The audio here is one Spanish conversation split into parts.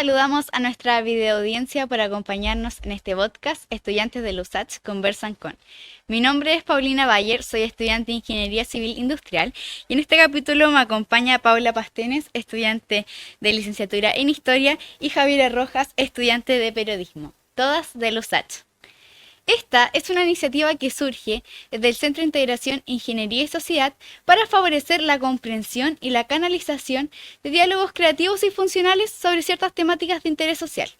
saludamos a nuestra videoaudiencia por acompañarnos en este podcast Estudiantes de USACH Conversan con. Mi nombre es Paulina Bayer, soy estudiante de Ingeniería Civil Industrial y en este capítulo me acompaña Paula Pastenes, estudiante de Licenciatura en Historia, y Javiera Rojas, estudiante de Periodismo, todas de USACH. Esta es una iniciativa que surge desde el Centro de Integración Ingeniería y Sociedad para favorecer la comprensión y la canalización de diálogos creativos y funcionales sobre ciertas temáticas de interés social,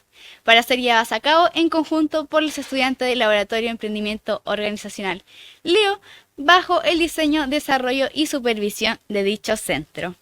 para ser llevadas a cabo en conjunto por los estudiantes del Laboratorio de Emprendimiento Organizacional LEO, bajo el diseño, desarrollo y supervisión de dicho centro.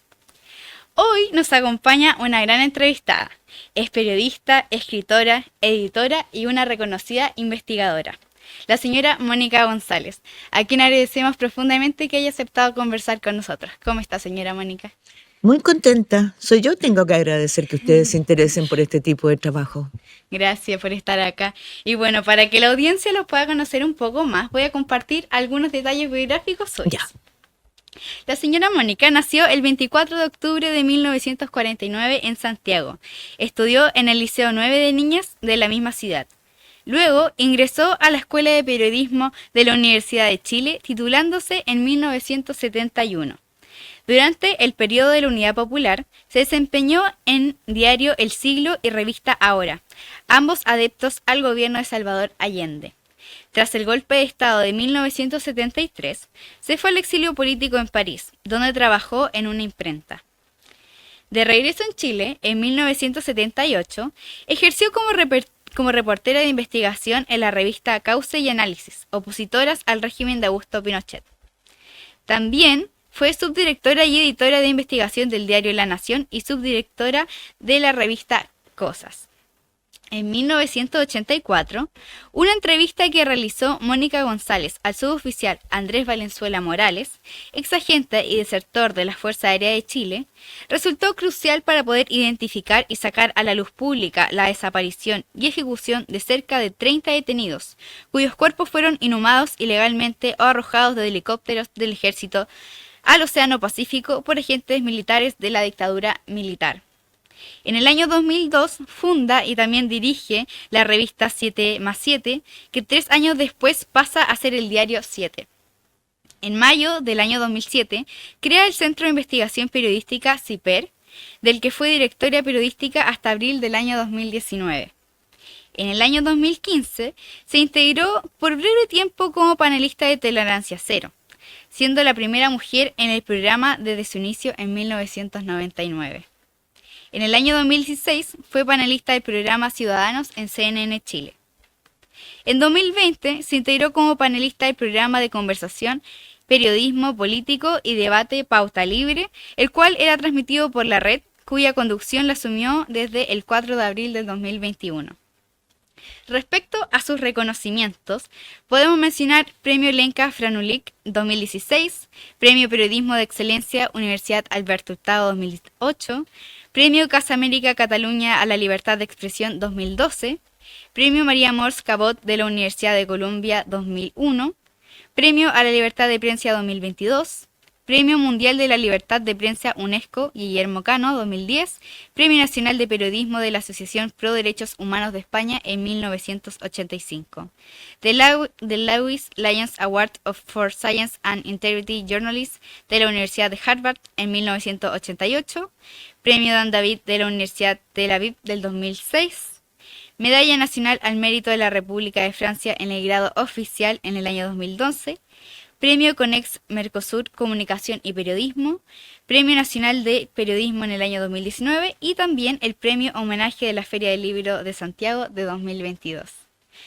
Hoy nos acompaña una gran entrevistada. Es periodista, escritora, editora y una reconocida investigadora, la señora Mónica González, a quien agradecemos profundamente que haya aceptado conversar con nosotros. ¿Cómo está, señora Mónica? Muy contenta. Soy yo, tengo que agradecer que ustedes se interesen por este tipo de trabajo. Gracias por estar acá. Y bueno, para que la audiencia lo pueda conocer un poco más, voy a compartir algunos detalles biográficos suyos. Ya. La señora Mónica nació el 24 de octubre de 1949 en Santiago. Estudió en el Liceo 9 de Niñas de la misma ciudad. Luego ingresó a la Escuela de Periodismo de la Universidad de Chile, titulándose en 1971. Durante el periodo de la Unidad Popular, se desempeñó en diario El Siglo y revista Ahora, ambos adeptos al gobierno de Salvador Allende. Tras el golpe de Estado de 1973, se fue al exilio político en París, donde trabajó en una imprenta. De regreso en Chile, en 1978, ejerció como reportera de investigación en la revista Cauce y Análisis, opositoras al régimen de Augusto Pinochet. También fue subdirectora y editora de investigación del diario La Nación y subdirectora de la revista Cosas. En 1984, una entrevista que realizó Mónica González al suboficial Andrés Valenzuela Morales, exagente y desertor de la Fuerza Aérea de Chile, resultó crucial para poder identificar y sacar a la luz pública la desaparición y ejecución de cerca de 30 detenidos, cuyos cuerpos fueron inhumados ilegalmente o arrojados de helicópteros del ejército al Océano Pacífico por agentes militares de la dictadura militar. En el año 2002 funda y también dirige la revista 7+7, que 3 años después pasa a ser el diario 7. En mayo del año 2007 crea el Centro de Investigación Periodística CIPER, del que fue directora periodística hasta abril del año 2019. En el año 2015 se integró por breve tiempo como panelista de Tolerancia Cero, siendo la primera mujer en el programa desde su inicio en 1999. En el año 2016 fue panelista del programa Ciudadanos en CNN Chile. En 2020 se integró como panelista del programa de conversación, periodismo político y debate Pauta Libre, el cual era transmitido por la red, cuya conducción la asumió desde el 4 de abril del 2021. Respecto a sus reconocimientos, podemos mencionar Premio Lenca Franulik 2016, Premio Periodismo de Excelencia Universidad Alberto Hurtado 2008, Premio Casa América Cataluña a la Libertad de Expresión 2012, Premio María Mors Cabot de la Universidad de Columbia 2001, Premio a la Libertad de Prensa 2022, Premio Mundial de la Libertad de Prensa UNESCO Guillermo Cano 2010, Premio Nacional de Periodismo de la Asociación Pro Derechos Humanos de España en 1985, The Lewis Lyons Award for Science and Integrity Journalists de la Universidad de Harvard en 1988, Premio Dan David de la Universidad de Tel Aviv del 2006, Medalla Nacional al Mérito de la República de Francia en el grado oficial en el año 2012, Premio Conex Mercosur Comunicación y Periodismo, Premio Nacional de Periodismo en el año 2019 y también el Premio Homenaje de la Feria del Libro de Santiago de 2022.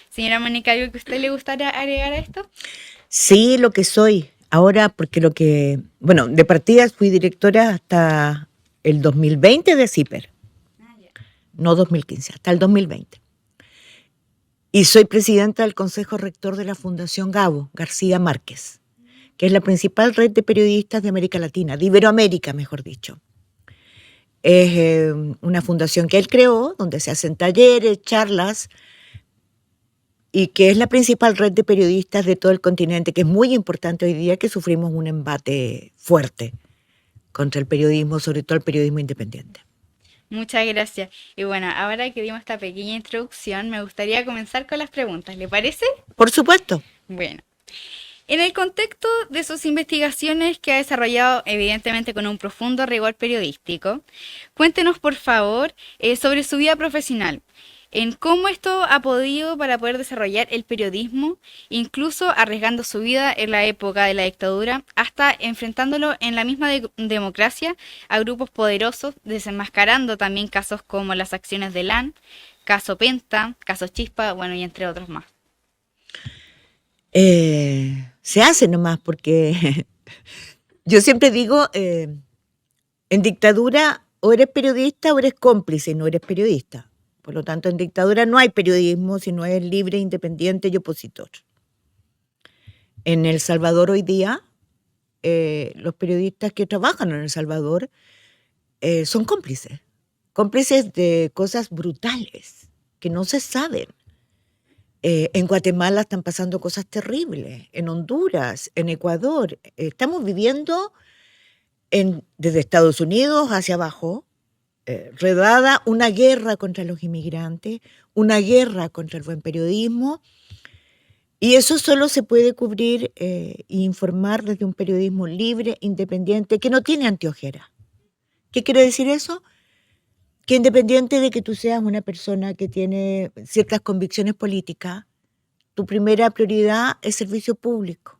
Señora Mónica, ¿algo que a usted le gustaría agregar a esto? Sí, lo que soy. Ahora, porque de partida fui directora hasta el 2020 de CIPER. No 2015, hasta el 2020. Y soy presidenta del Consejo Rector de la Fundación Gabo García Márquez, que es la principal red de periodistas de América Latina, de Iberoamérica, mejor dicho. Es una fundación que él creó, donde se hacen talleres, charlas, y que es la principal red de periodistas de todo el continente, que es muy importante hoy día, que sufrimos un embate fuerte contra el periodismo, sobre todo el periodismo independiente. Muchas gracias. Y bueno, ahora que dimos esta pequeña introducción, me gustaría comenzar con las preguntas. ¿Le parece? Por supuesto. Bueno, en el contexto de sus investigaciones que ha desarrollado evidentemente con un profundo rigor periodístico, cuéntenos por favor sobre su vida profesional, en cómo esto ha podido para poder desarrollar el periodismo, incluso arriesgando su vida en la época de la dictadura, hasta enfrentándolo en la misma democracia a grupos poderosos, desenmascarando también casos como las acciones de LAN, caso Penta, caso Chispa, bueno, y entre otros más. Se hace nomás porque yo siempre digo, en dictadura o eres periodista o eres cómplice y no eres periodista. Por lo tanto, en dictadura no hay periodismo si no es libre, independiente y opositor. En El Salvador hoy día, los periodistas que trabajan en El Salvador son cómplices. Cómplices de cosas brutales que no se saben. En Guatemala están pasando cosas terribles, en Honduras, en Ecuador. Estamos viviendo desde Estados Unidos hacia abajo, redada una guerra contra los inmigrantes, una guerra contra el buen periodismo, y eso solo se puede cubrir e informar desde un periodismo libre, independiente, que no tiene anteojera. ¿Qué quiere decir eso? Que independiente de que tú seas una persona que tiene ciertas convicciones políticas, tu primera prioridad es servicio público,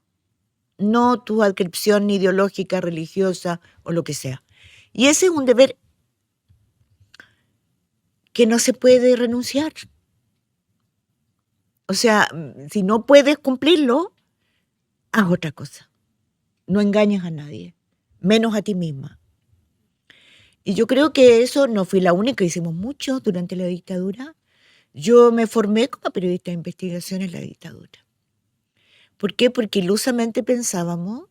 no tu adscripción ideológica, religiosa o lo que sea. Y ese es un deber que no se puede renunciar. O sea, si no puedes cumplirlo, haz otra cosa. No engañes a nadie, menos a ti misma. Y yo creo que eso no fui la única, hicimos mucho durante la dictadura. Yo me formé como periodista de investigación en la dictadura. ¿Por qué? Porque ilusamente pensábamos,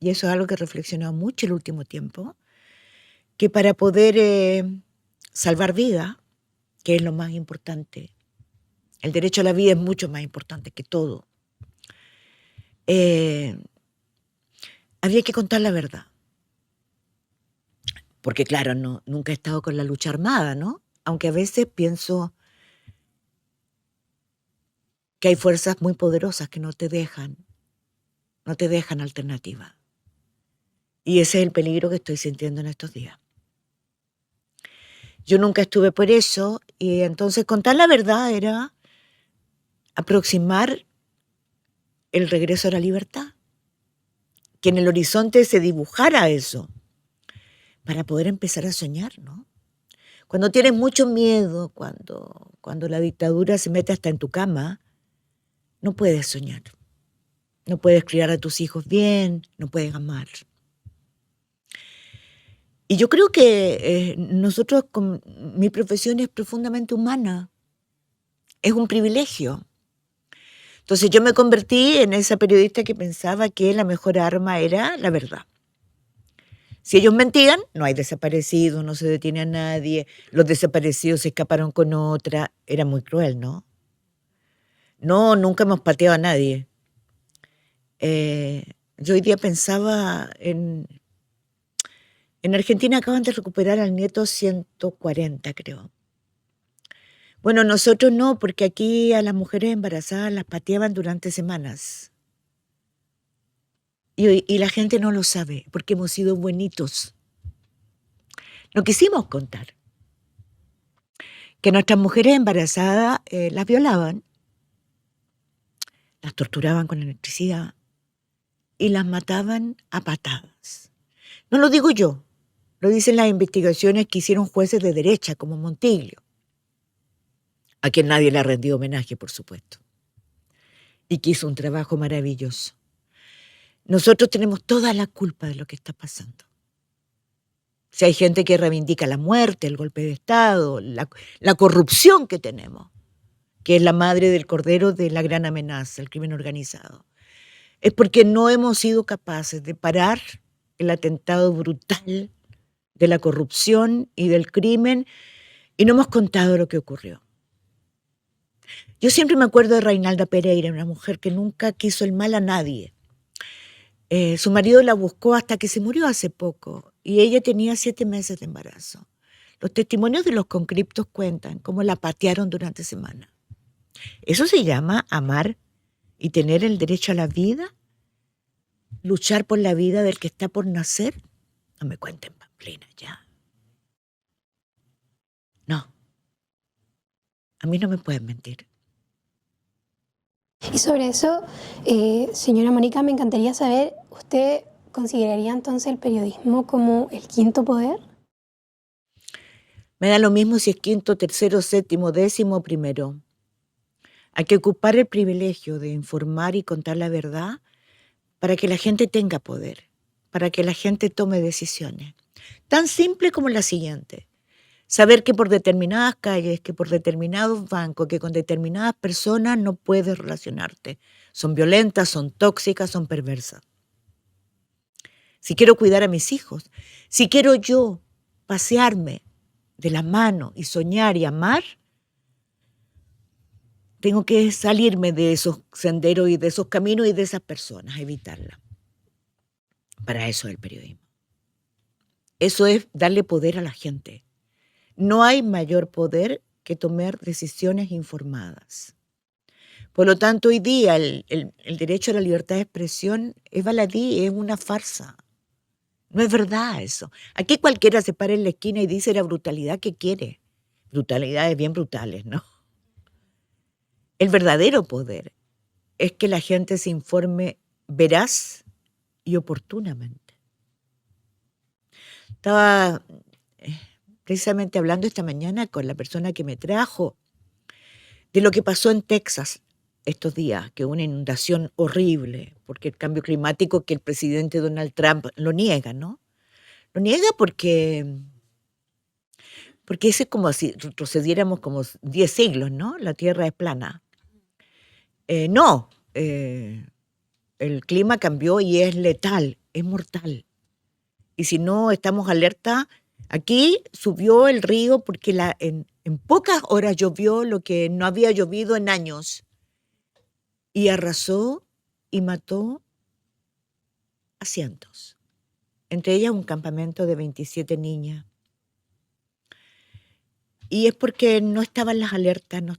y eso es algo que he reflexionado mucho el último tiempo, que para poder salvar vidas, que es lo más importante, el derecho a la vida es mucho más importante que todo, había que contar la verdad. Porque claro, nunca he estado con la lucha armada, ¿no? Aunque a veces pienso que hay fuerzas muy poderosas que no te dejan alternativa. Y ese es el peligro que estoy sintiendo en estos días. Yo nunca estuve por eso, y entonces contar la verdad era aproximar el regreso a la libertad, que en el horizonte se dibujara eso, para poder empezar a soñar, ¿no? Cuando tienes mucho miedo, cuando la dictadura se mete hasta en tu cama, no puedes soñar, no puedes criar a tus hijos bien, no puedes amar. Y yo creo que nosotros, mi profesión es profundamente humana, es un privilegio. Entonces yo me convertí en esa periodista que pensaba que la mejor arma era la verdad. Si ellos mentían, no hay desaparecidos, no se detiene a nadie, los desaparecidos se escaparon con otra. Era muy cruel, ¿no? No, nunca hemos pateado a nadie. Yo hoy día pensaba en Argentina acaban de recuperar al nieto 140, creo. Bueno, nosotros no, porque aquí a las mujeres embarazadas las pateaban durante semanas. Y la gente no lo sabe, porque hemos sido buenitos. No quisimos contar que nuestras mujeres embarazadas las violaban, las torturaban con electricidad y las mataban a patadas. No lo digo yo, lo dicen las investigaciones que hicieron jueces de derecha, como Montiglio, a quien nadie le ha rendido homenaje, por supuesto, y que hizo un trabajo maravilloso. Nosotros tenemos toda la culpa de lo que está pasando. Si hay gente que reivindica la muerte, el golpe de Estado, la corrupción que tenemos, que es la madre del cordero de la gran amenaza, el crimen organizado, es porque no hemos sido capaces de parar el atentado brutal de la corrupción y del crimen y no hemos contado lo que ocurrió. Yo siempre me acuerdo de Reinalda Pereira, una mujer que nunca quiso el mal a nadie. Su marido la buscó hasta que se murió hace poco y ella tenía 7 meses de embarazo. Los testimonios de los conscriptos cuentan cómo la patearon durante semanas. Eso se llama amar y tener el derecho a la vida, luchar por la vida del que está por nacer. No me cuenten pamplinas ya. No, a mí no me pueden mentir. Y sobre eso, señora Mónica, me encantaría saber, ¿usted consideraría entonces el periodismo como el quinto poder? Me da lo mismo si es quinto, tercero, séptimo, décimo o primero. Hay que ocupar el privilegio de informar y contar la verdad para que la gente tenga poder, para que la gente tome decisiones. Tan simple como la siguiente. Saber que por determinadas calles, que por determinados bancos, que con determinadas personas no puedes relacionarte. Son violentas, son tóxicas, son perversas. Si quiero cuidar a mis hijos, si quiero yo pasearme de la mano y soñar y amar, tengo que salirme de esos senderos y de esos caminos y de esas personas, evitarlas. Para eso es el periodismo. Eso es darle poder a la gente. No hay mayor poder que tomar decisiones informadas. Por lo tanto, hoy día el derecho a la libertad de expresión es baladí, es una farsa. No es verdad eso. Aquí cualquiera se para en la esquina y dice la brutalidad que quiere. Brutalidades bien brutales, ¿no? El verdadero poder es que la gente se informe veraz y oportunamente. Estaba precisamente hablando esta mañana con la persona que me trajo de lo que pasó en Texas estos días, que una inundación horrible, porque el cambio climático que el presidente Donald Trump lo niega, ¿no? Lo niega porque ese es como si retrocediéramos como 10 siglos, ¿no? La Tierra es plana. No, el clima cambió y es letal, es mortal. Y si no estamos alerta, aquí subió el río porque en pocas horas llovió lo que no había llovido en años. Y arrasó y mató a cientos. Entre ellas un campamento de 27 niñas. Y es porque no estaban las alertas, no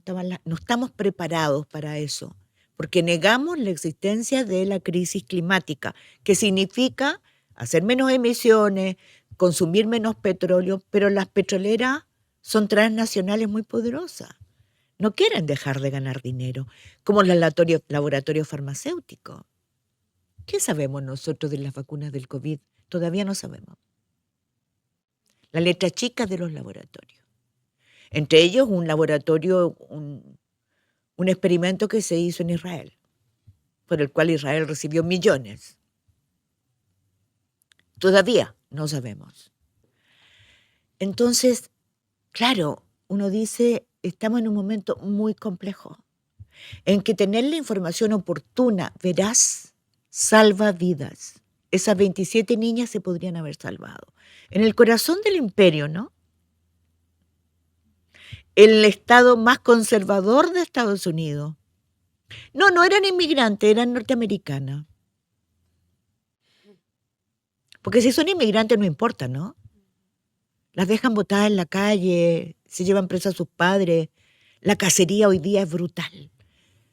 estamos preparados para eso, porque negamos la existencia de la crisis climática, que significa hacer menos emisiones, consumir menos petróleo, pero las petroleras son transnacionales muy poderosas. No quieren dejar de ganar dinero, como los laboratorios farmacéuticos. ¿Qué sabemos nosotros de las vacunas del COVID? Todavía no sabemos. La letra chica de los laboratorios. Entre ellos un laboratorio, un experimento que se hizo en Israel, por el cual Israel recibió millones. Todavía no sabemos. Entonces, claro, uno dice, estamos en un momento muy complejo, en que tener la información oportuna, veraz, salva vidas. Esas 27 niñas se podrían haber salvado. En el corazón del imperio, ¿no? El estado más conservador de Estados Unidos. No eran inmigrantes, eran norteamericanas. Porque si son inmigrantes no importa, ¿no? Las dejan botadas en la calle, se llevan presas a sus padres. La cacería hoy día es brutal.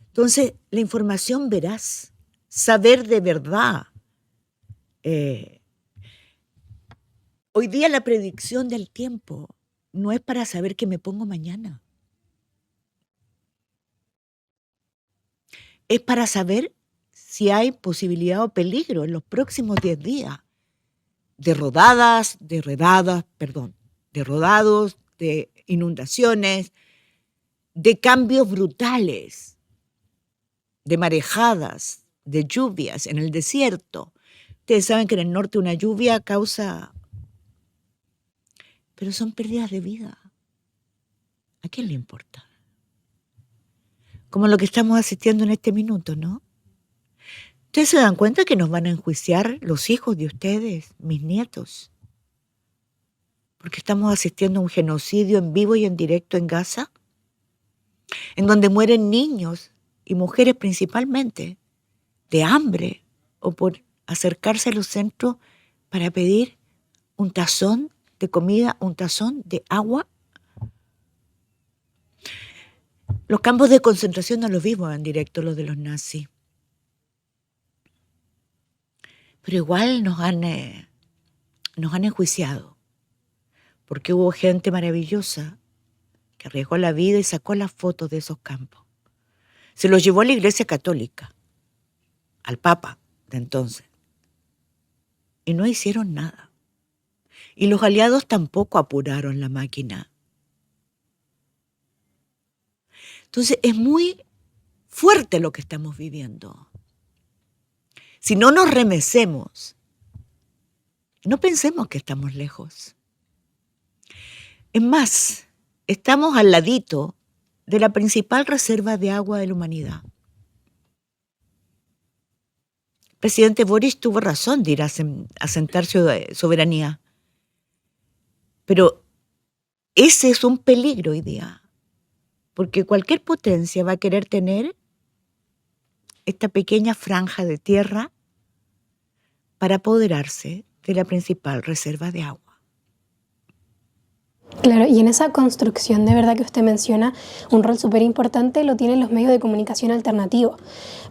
Entonces, la información veraz, saber de verdad. Hoy día la predicción del tiempo no es para saber qué me pongo mañana. Es para saber si hay posibilidad o peligro en los próximos 10 días de rodados, de inundaciones, de cambios brutales, de marejadas, de lluvias en el desierto. Ustedes saben que en el norte una lluvia causa... Pero son pérdidas de vida. ¿A quién le importa? Como lo que estamos asistiendo en este minuto, ¿no? ¿Ustedes se dan cuenta que nos van a enjuiciar los hijos de ustedes, mis nietos? Porque estamos asistiendo a un genocidio en vivo y en directo en Gaza, en donde mueren niños y mujeres principalmente de hambre o por acercarse a los centros para pedir un tazón de comida, un tazón de agua. Los campos de concentración no los vimos en directo, los de los nazis. Pero igual nos han enjuiciado, porque hubo gente maravillosa que arriesgó la vida y sacó las fotos de esos campos. Se los llevó a la Iglesia Católica, al Papa de entonces, y no hicieron nada. Y los aliados tampoco apuraron la máquina. Entonces es muy fuerte lo que estamos viviendo. Si no nos remecemos, no pensemos que estamos lejos. Es más, estamos al ladito de la principal reserva de agua de la humanidad. El presidente Boric tuvo razón de ir a asentar soberanía. Pero ese es un peligro hoy día, porque cualquier potencia va a querer tener esta pequeña franja de tierra para apoderarse de la principal reserva de agua. Claro, y en esa construcción de verdad que usted menciona, un rol súper importante lo tienen los medios de comunicación alternativos.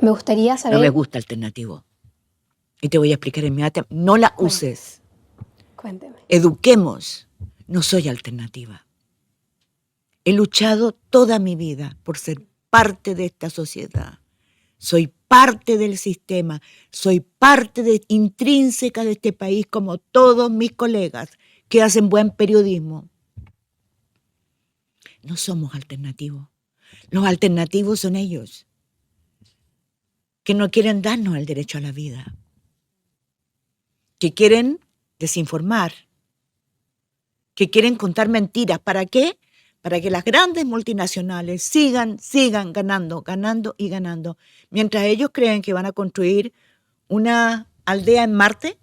Me gustaría saber... No me gusta alternativo. Y te voy a explicar inmediatamente. No la uses. Cuénteme. Eduquemos. No soy alternativa. He luchado toda mi vida por ser parte de esta sociedad. Soy parte del sistema. Soy parte intrínseca de este país como todos mis colegas que hacen buen periodismo. No somos alternativos. Los alternativos son ellos, que no quieren darnos el derecho a la vida, que quieren desinformar, que quieren contar mentiras. ¿Para qué? Para que las grandes multinacionales sigan ganando y ganando, mientras ellos creen que van a construir una aldea en Marte.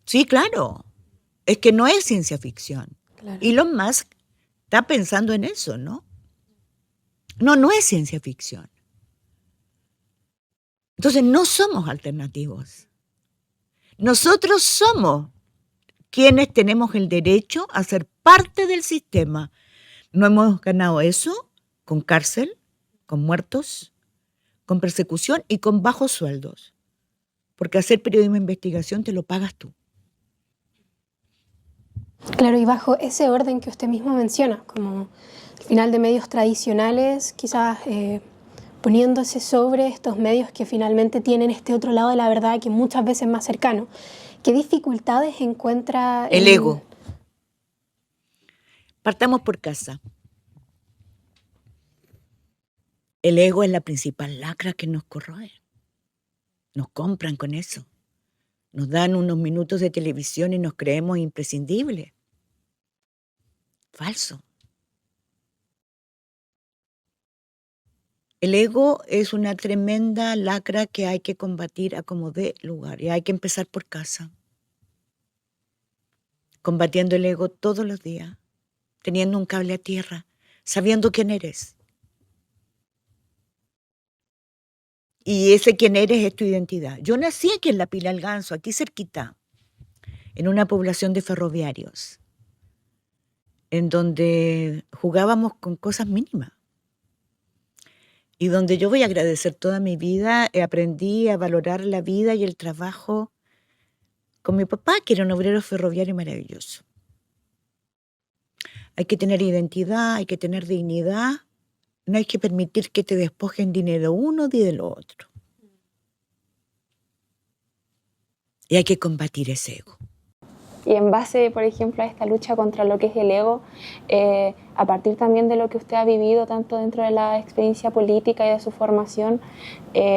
Sí, claro. Es que no es ciencia ficción. Claro. Elon Musk está pensando en eso, ¿no? No es ciencia ficción. Entonces no somos alternativos. Nosotros somos quienes tenemos el derecho a ser parte del sistema. No hemos ganado eso con cárcel, con muertos, con persecución y con bajos sueldos. Porque hacer periodismo de investigación te lo pagas tú. Claro, y bajo ese orden que usted mismo menciona, como al final de medios tradicionales, quizás poniéndose sobre estos medios que finalmente tienen este otro lado de la verdad que muchas veces es más cercano. ¿Qué dificultades encuentra? El ego. Partamos por casa. El ego es la principal lacra que nos corroe. Nos compran con eso. Nos dan unos minutos de televisión y nos creemos imprescindibles. Falso. El ego es una tremenda lacra que hay que combatir a como dé lugar. Y hay que empezar por casa. Combatiendo el ego todos los días. Teniendo un cable a tierra. Sabiendo quién eres. Y ese quién eres es tu identidad. Yo nací aquí en La Pila del Ganso, aquí cerquita, en una población de ferroviarios, en donde jugábamos con cosas mínimas. Y donde yo voy a agradecer toda mi vida, aprendí a valorar la vida y el trabajo con mi papá, que era un obrero ferroviario maravilloso. Hay que tener identidad, hay que tener dignidad. No hay que permitir que te despojen dinero uno ni de lo otro. Y hay que combatir ese ego. Y en base, por ejemplo, a esta lucha contra lo que es el ego, a partir también de lo que usted ha vivido, tanto dentro de la experiencia política y de su formación,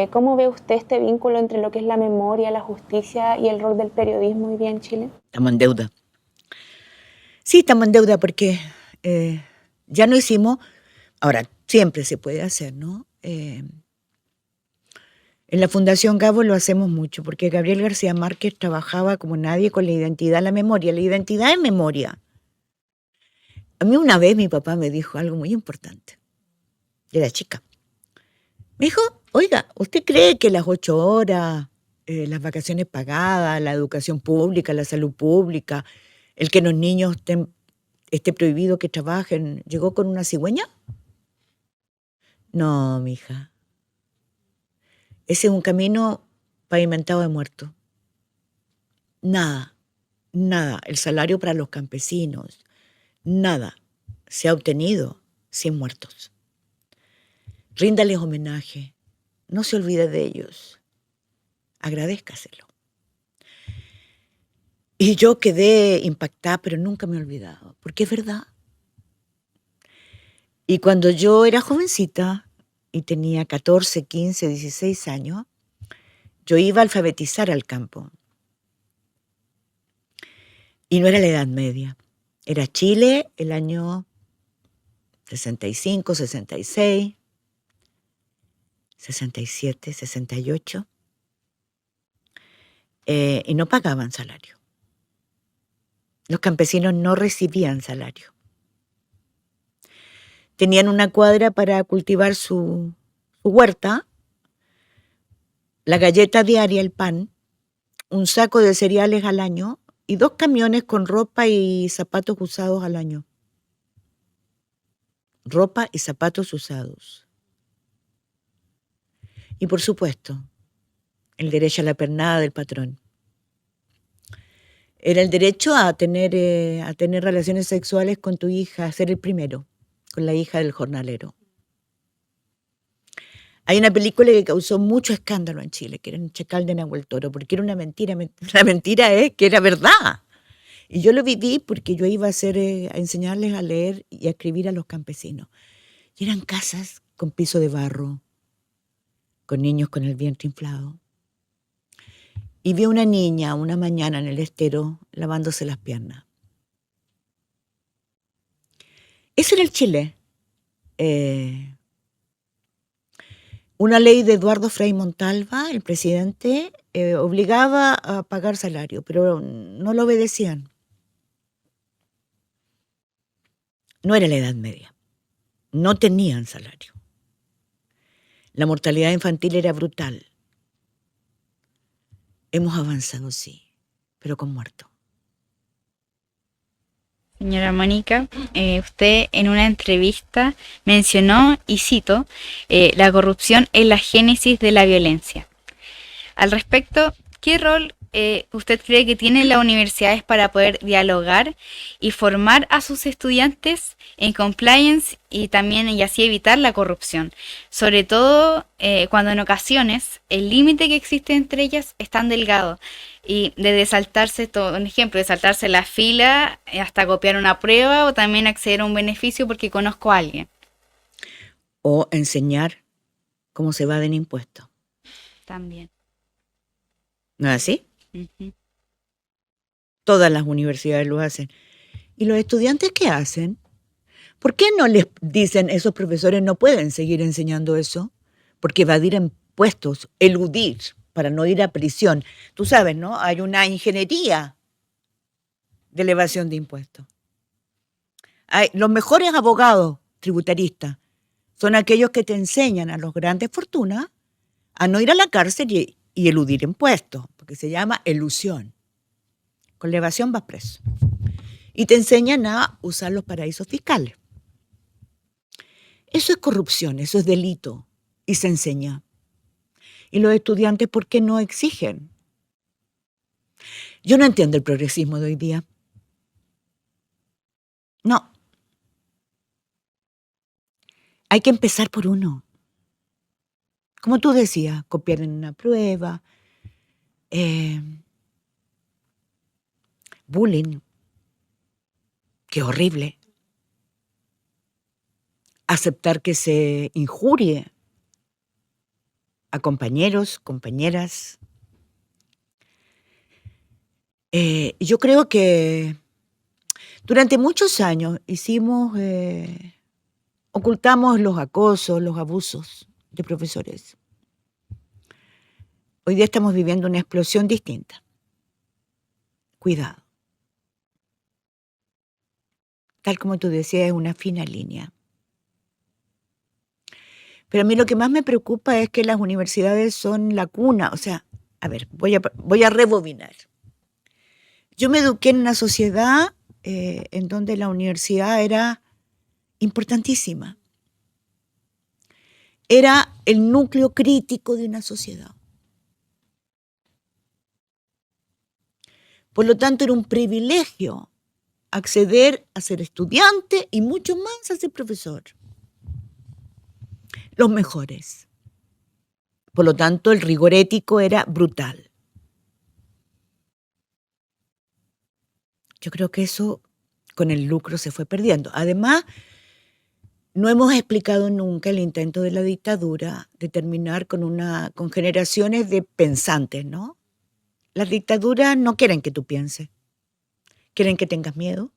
¿cómo ve usted este vínculo entre lo que es la memoria, la justicia y el rol del periodismo hoy día en Chile? Estamos en deuda. Sí, estamos en deuda porque ya no hicimos... Ahora, siempre se puede hacer, ¿no? En la Fundación Gabo lo hacemos mucho, porque Gabriel García Márquez trabajaba como nadie con la identidad, la memoria. La identidad es memoria. A mí una vez mi papá me dijo algo muy importante. Era chica. Me dijo, oiga, ¿usted cree que las 8 horas, las vacaciones pagadas, la educación pública, la salud pública, el que los niños esté prohibido que trabajen. ¿Llegó con una cigüeña? No, mija. Ese es un camino pavimentado de muertos. Nada, nada. El salario para los campesinos, nada se ha obtenido sin muertos. Ríndales homenaje. No se olvide de ellos. Agradézcaselo. Y yo quedé impactada, pero nunca me he olvidado, porque es verdad. Y cuando yo era jovencita y tenía 14, 15, 16 años, yo iba a alfabetizar al campo. Y no era la Edad Media. Era Chile, el año 65, 66, 67, 68. Y no pagaban salario. Los campesinos no recibían salario. Tenían una cuadra para cultivar su huerta, la galleta diaria, el pan, un saco de cereales al año y 2 camiones con ropa y zapatos usados al año. Ropa y zapatos usados. Y por supuesto, el derecho a la pernada del patrón. Era el derecho a tener relaciones sexuales con tu hija, a ser el primero, con la hija del jornalero. Hay una película que causó mucho escándalo en Chile, que era en Chacal de Nahuel Toro, porque era una mentira. La mentira es que era verdad. Y yo lo viví porque yo iba a enseñarles a leer y a escribir a los campesinos. Y eran casas con piso de barro, con niños con el vientre inflado. Y vi a una niña una mañana en el estero lavándose las piernas. Ese era el Chile. Una ley de Eduardo Frei Montalva, el presidente, obligaba a pagar salario, pero no lo obedecían. No era la Edad Media. No tenían salario. La mortalidad infantil era brutal. Hemos avanzado, sí, pero con muertos. Señora Mónica, usted en una entrevista mencionó, y cito, la corrupción es la génesis de la violencia. Al respecto, ¿qué rol usted cree que tienen las universidades para poder dialogar y formar a sus estudiantes en compliance y también y así evitar la corrupción? Sobre todo cuando en ocasiones el límite que existe entre ellas es tan delgado y desde saltarse, todo, un ejemplo, de saltarse la fila hasta copiar una prueba o también acceder a un beneficio porque conozco a alguien. O enseñar cómo se evaden impuestos. También. ¿No es así? Uh-huh. Todas las universidades lo hacen. ¿Y los estudiantes qué hacen? ¿Por qué no les dicen esos profesores no pueden seguir enseñando eso? Porque evadir impuestos, eludir para no ir a prisión. Tú sabes, ¿no? Hay una ingeniería de elevación de impuestos. Los mejores abogados tributaristas son aquellos que te enseñan a los grandes fortunas a no ir a la cárcel y eludir impuestos, porque se llama elusión. Con la evasión vas preso. Y te enseñan a usar los paraísos fiscales. Eso es corrupción, eso es delito, y se enseña. ¿Y los estudiantes por qué no exigen? Yo no entiendo el progresismo de hoy día. No. Hay que empezar por uno. Como tú decías, copiar en una prueba, bullying, qué horrible. Aceptar que se injurie a compañeros, compañeras. Yo creo que durante muchos años ocultamos los acosos, los abusos de profesores. Hoy día estamos viviendo una explosión distinta. Cuidado. Tal como tú decías, es una fina línea. Pero a mí lo que más me preocupa es que las universidades son la cuna. O sea, a ver, voy a rebobinar. Yo me eduqué en una sociedad en donde la universidad era importantísima. Era el núcleo crítico de una sociedad. Por lo tanto, era un privilegio acceder a ser estudiante y mucho más a ser profesor. Los mejores. Por lo tanto, el rigor ético era brutal. Yo creo que eso con el lucro se fue perdiendo. Además, no hemos explicado nunca el intento de la dictadura de terminar con generaciones de pensantes, ¿no? Las dictaduras no quieren que tú pienses, quieren que tengas miedo,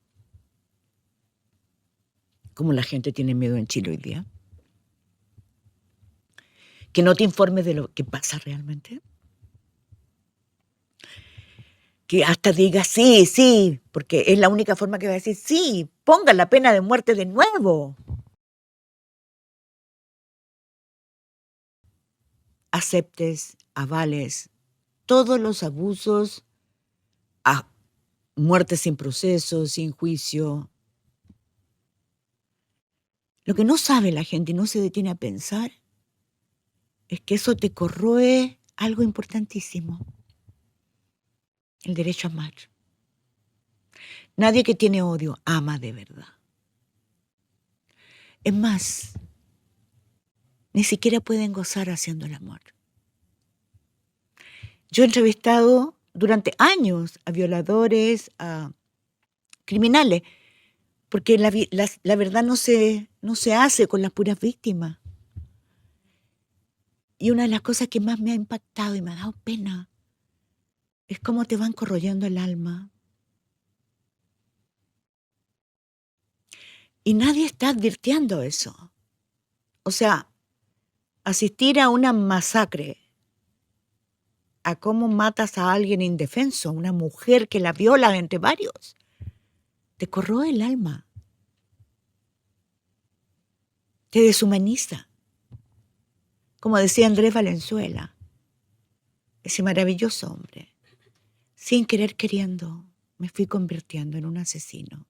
como la gente tiene miedo en Chile hoy día. Que no te informes de lo que pasa realmente. Que hasta digas sí, sí, porque es la única forma que va a decir sí, pongan la pena de muerte de nuevo. Aceptes, avales todos los abusos, a muerte sin proceso, sin juicio. Lo que no sabe la gente y no se detiene a pensar es que eso te corroe algo importantísimo, el derecho a amar. Nadie que tiene odio ama de verdad. Es más, ni siquiera pueden gozar haciendo el amor. Yo he entrevistado durante años a violadores, a criminales, porque la verdad no se hace con las puras víctimas. Y una de las cosas que más me ha impactado y me ha dado pena es cómo te van corroyendo el alma. Y nadie está advirtiendo eso. O sea, asistir a una masacre, a cómo matas a alguien indefenso, a una mujer que la viola entre varios, te corroe el alma, te deshumaniza. Como decía Andrés Valenzuela, ese maravilloso hombre, sin querer queriendo, me fui convirtiendo en un asesino.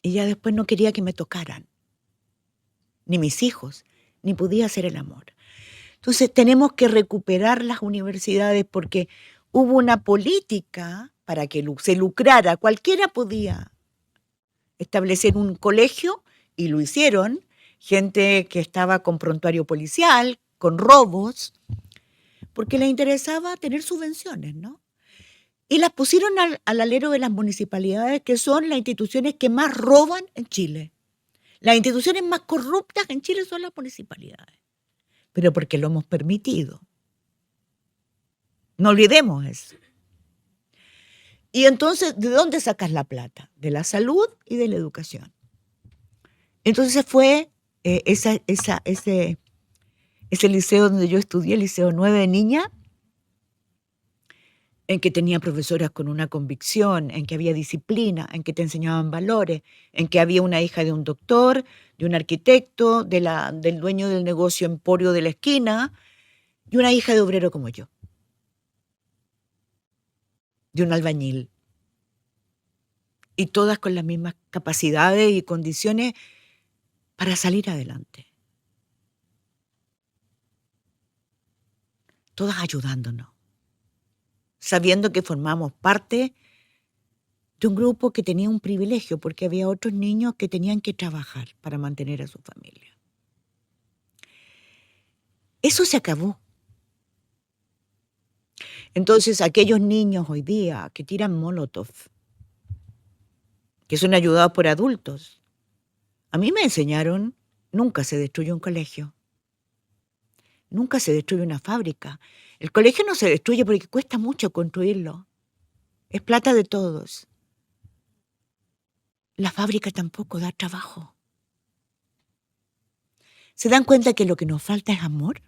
Y ya después no quería que me tocaran, ni mis hijos, ni podía hacer el amor. Entonces tenemos que recuperar las universidades porque hubo una política para que se lucrara. Cualquiera podía establecer un colegio y lo hicieron. Gente que estaba con prontuario policial, con robos, porque les interesaba tener subvenciones, ¿no? Y las pusieron al alero de las municipalidades, que son las instituciones que más roban en Chile. Las instituciones más corruptas en Chile son las municipalidades. Pero porque lo hemos permitido. No olvidemos eso. Y entonces, ¿de dónde sacas la plata? De la salud y de la educación. Entonces fue ese liceo donde yo estudié, el Liceo 9 de Niña, en que tenía profesoras con una convicción, en que había disciplina, en que te enseñaban valores, en que había una hija de un doctor, de un arquitecto, del dueño del negocio Emporio de la esquina, y una hija de obrero como yo, de un albañil. Y todas con las mismas capacidades y condiciones para salir adelante. Todas ayudándonos, sabiendo que formamos parte de un grupo que tenía un privilegio, porque había otros niños que tenían que trabajar para mantener a su familia. Eso se acabó. Entonces, aquellos niños hoy día que tiran molotov, que son ayudados por adultos, a mí me enseñaron, nunca se destruye un colegio, nunca se destruye una fábrica. El colegio no se destruye porque cuesta mucho construirlo, es plata de todos. La fábrica tampoco da trabajo. ¿Se dan cuenta que lo que nos falta es amor?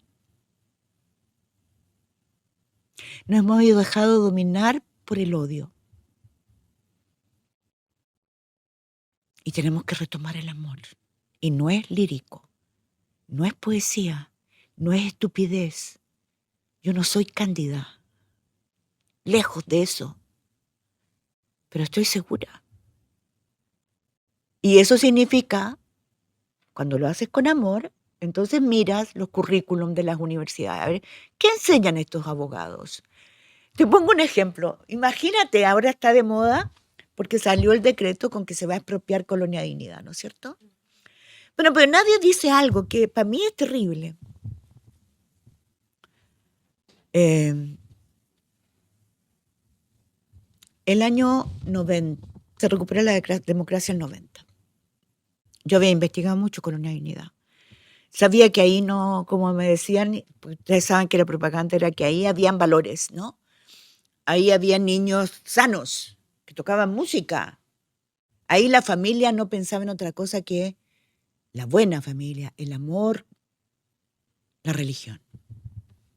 Nos hemos dejado dominar por el odio. Y tenemos que retomar el amor. Y no es lírico, no es poesía, no es estupidez. Yo no soy Cándida. lejos de eso, pero estoy segura. Y eso significa, cuando lo haces con amor, entonces miras los currículum de las universidades. A ver, ¿qué enseñan estos abogados? Te pongo un ejemplo. Imagínate, ahora está de moda porque salió el decreto con que se va a expropiar Colonia Dignidad, ¿no es cierto? Bueno, pero nadie dice algo que para mí es terrible. El año 90, se recuperó la democracia en el 90. Yo había investigado mucho Colonia Dignidad. Sabía que ahí no, como me decían, pues ustedes saben que la propaganda era que ahí habían valores, ¿no? Ahí había niños sanos que tocaban música. Ahí la familia no pensaba en otra cosa que la buena familia, el amor, la religión.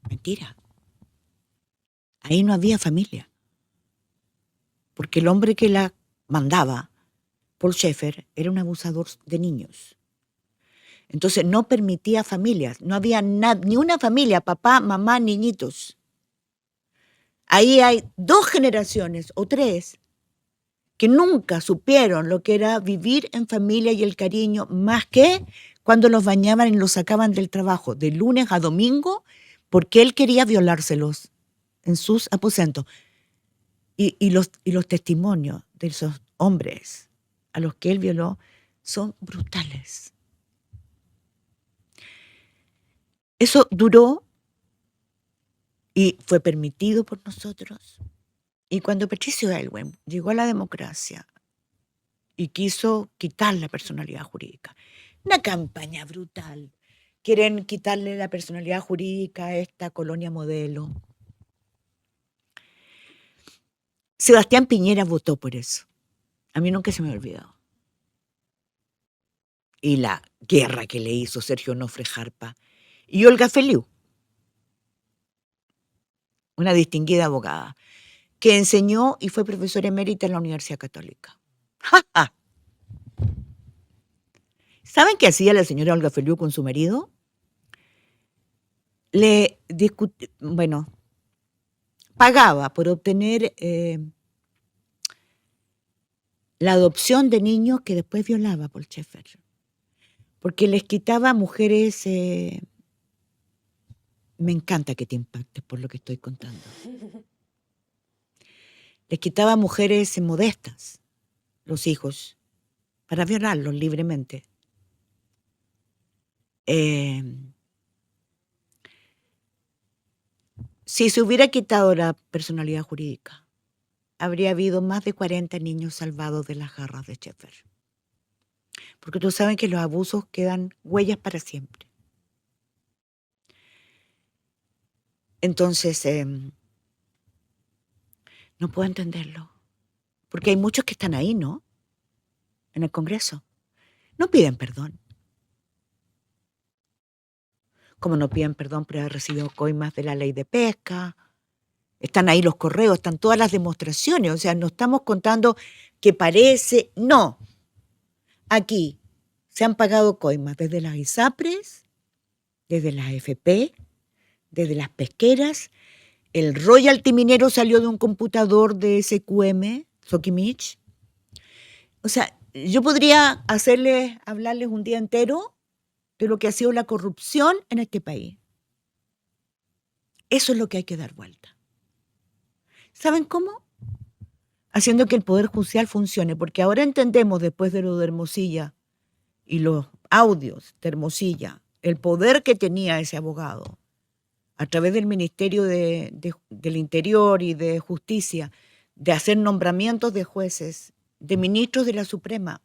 Mentira. Ahí no había familia. Porque el hombre que la mandaba, Paul Schaeffer, era un abusador de niños. Entonces no permitía familias. No había ni una familia, papá, mamá, niñitos. Ahí hay 2 generaciones o 3 que nunca supieron lo que era vivir en familia y el cariño, más que cuando los bañaban y los sacaban del trabajo de lunes a domingo porque él quería violárselos en sus aposentos. Y los testimonios de esos hombres a los que él violó son brutales. Eso duró y fue permitido por nosotros. Y cuando Patricio Aylwin llegó a la democracia y quiso quitar la personalidad jurídica, una campaña brutal. Quieren quitarle la personalidad jurídica a esta colonia modelo. Sebastián Piñera votó por eso. A mí nunca se me ha olvidado. Y la guerra que le hizo Sergio Onofre Jarpa y Olga Feliu, una distinguida abogada, que enseñó y fue profesora emérita en la Universidad Católica. ¡Ja, ja! ¿Saben qué hacía la señora Olga Feliu con su marido? Pagaba por obtener la adopción de niños que después violaba Paul Schaeffer. Porque les quitaba mujeres. Me encanta que te impactes por lo que estoy contando. Les quitaba mujeres modestas, los hijos, para violarlos libremente. Si se hubiera quitado la personalidad jurídica, habría habido más de 40 niños salvados de las garras de Schaeffer. Porque tú sabes que los abusos quedan huellas para siempre. Entonces, no puedo entenderlo. Porque hay muchos que están ahí, ¿no? En el Congreso. No piden perdón. Como no piden perdón por haber recibido coimas de la ley de pesca. Están ahí los correos, están todas las demostraciones. O sea, no estamos contando que parece. No. Aquí se han pagado coimas desde las ISAPRES, desde las AFP, desde las pesqueras. El royalty minero salió de un computador de SQM, Sokimich. O sea, yo podría hablarles un día entero de lo que ha sido la corrupción en este país. Eso es lo que hay que dar vuelta. ¿Saben cómo? Haciendo que el Poder Judicial funcione, porque ahora entendemos, después de lo de Hermosilla y los audios de Hermosilla, el poder que tenía ese abogado a través del Ministerio del Interior y de Justicia, de hacer nombramientos de jueces, de ministros de la Suprema.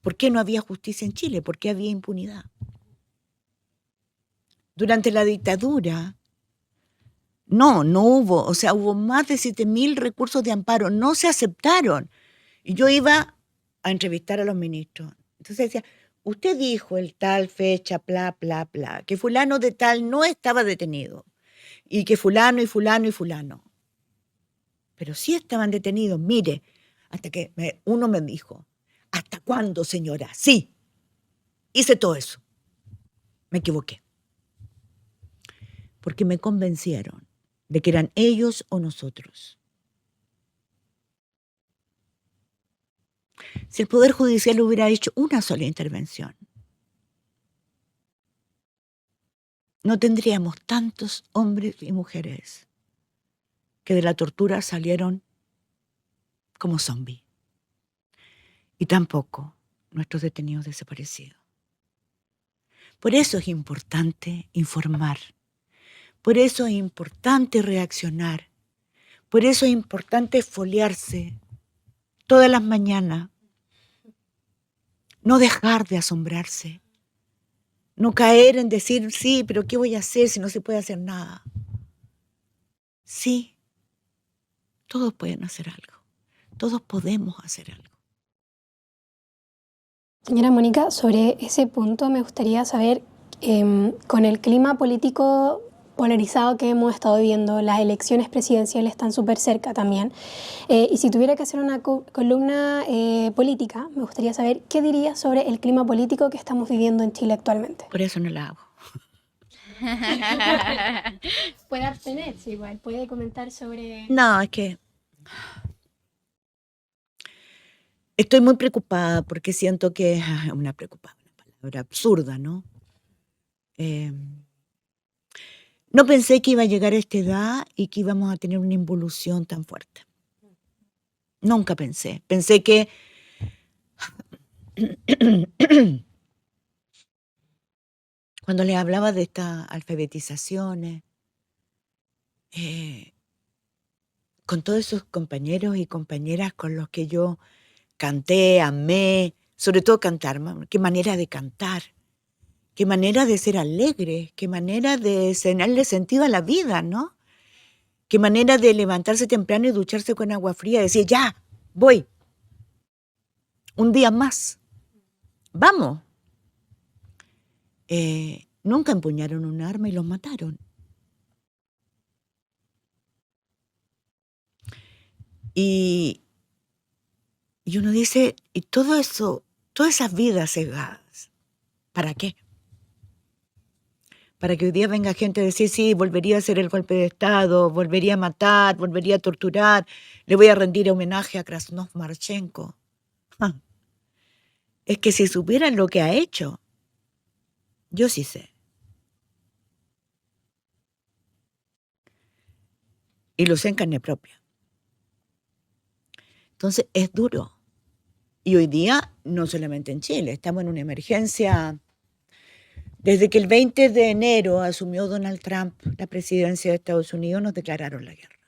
¿Por qué no había justicia en Chile? ¿Por qué había impunidad? Durante la dictadura, no hubo, o sea, hubo más de 7.000 recursos de amparo, no se aceptaron. Y yo iba a entrevistar a los ministros. Entonces decía, usted dijo el tal fecha, bla, bla, bla, que fulano de tal no estaba detenido, y que fulano y fulano y fulano. Pero sí estaban detenidos, mire, hasta que uno me dijo, ¿hasta cuándo, señora? Sí, hice todo eso. Me equivoqué. porque me convencieron de que eran ellos o nosotros. Si el Poder Judicial hubiera hecho una sola intervención, no tendríamos tantos hombres y mujeres que de la tortura salieron como zombies. Y tampoco nuestros detenidos desaparecidos. Por eso es importante informar. Por eso es importante reaccionar. Por eso es importante esfoliarse todas las mañanas. No dejar de asombrarse. No caer en decir, sí, pero ¿qué voy a hacer si no se puede hacer nada? Sí, todos pueden hacer algo. Todos podemos hacer algo. Señora Mónica, sobre ese punto me gustaría saber, con el clima político polarizado que hemos estado viviendo, las elecciones presidenciales están súper cerca también, y si tuviera que hacer una columna política, me gustaría saber qué diría sobre el clima político que estamos viviendo en Chile actualmente. Por eso no la hago. Puede abstenerse igual, puede comentar sobre... No, es que estoy muy preocupada porque siento que es una palabra absurda, ¿no? No pensé que iba a llegar a esta edad y que íbamos a tener una involución tan fuerte. Nunca pensé. Pensé que cuando les hablaba de estas alfabetizaciones, con todos esos compañeros y compañeras con los que yo canté, amé, sobre todo cantar, qué manera de cantar, qué manera de ser alegre, qué manera de darle sentido a la vida, ¿no? Qué manera de levantarse temprano y ducharse con agua fría y decir, ya, voy, un día más, vamos. Nunca empuñaron un arma y los mataron. Y uno dice, y todo eso, todas esas vidas cegadas, ¿para qué? Para que hoy día venga gente a decir, sí, volvería a hacer el golpe de Estado, volvería a matar, volvería a torturar, le voy a rendir homenaje a Krasnov Marchenko. Es que si supieran lo que ha hecho, yo sí sé. Y lo sé en carne propia. Entonces es duro. Y hoy día, no solamente en Chile, estamos en una emergencia. Desde que el 20 de enero asumió Donald Trump la presidencia de Estados Unidos, nos declararon la guerra.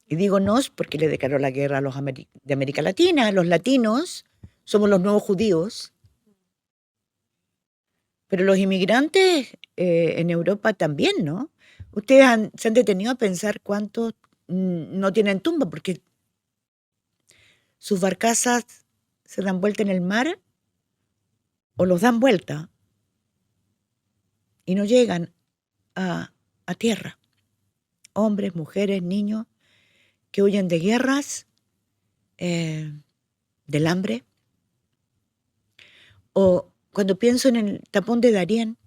Y digo nos porque le declaró la guerra a los de América Latina, a los latinos, somos los nuevos judíos. Pero los inmigrantes en Europa también, ¿no? Ustedes se han detenido a pensar cuántos no tienen tumba porque sus barcazas se dan vuelta en el mar o los dan vuelta y no llegan a tierra. Hombres, mujeres, niños que huyen de guerras, del hambre. O cuando pienso en el tapón de Darién,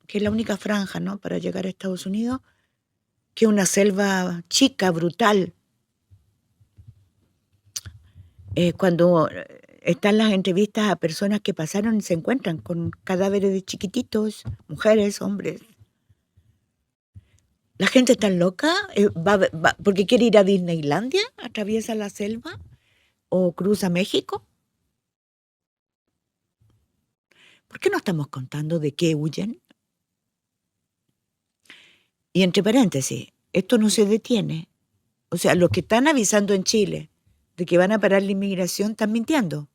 que es la única franja, ¿no?, para llegar a Estados Unidos, que es una selva chica, brutal. Cuando están las entrevistas a personas que pasaron y se encuentran con cadáveres de chiquititos, mujeres, hombres. La gente está loca, va porque quiere ir a Disneylandia, atraviesa la selva o cruza México. ¿Por qué no estamos contando de qué huyen? Y entre paréntesis, esto no se detiene. O sea, los que están avisando en Chile de que van a parar la inmigración están mintiendo.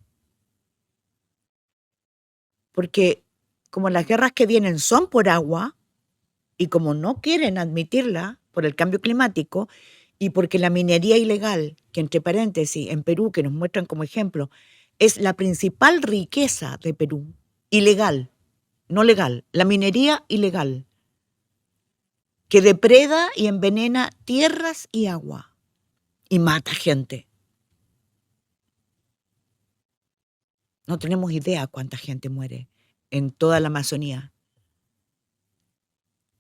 Porque como las guerras que vienen son por agua, y como no quieren admitirla por el cambio climático, y porque la minería ilegal, que entre paréntesis, en Perú, que nos muestran como ejemplo, es la principal riqueza de Perú, ilegal, no legal, la minería ilegal, que depreda y envenena tierras y agua, y mata gente. No tenemos idea cuánta gente muere en toda la Amazonía.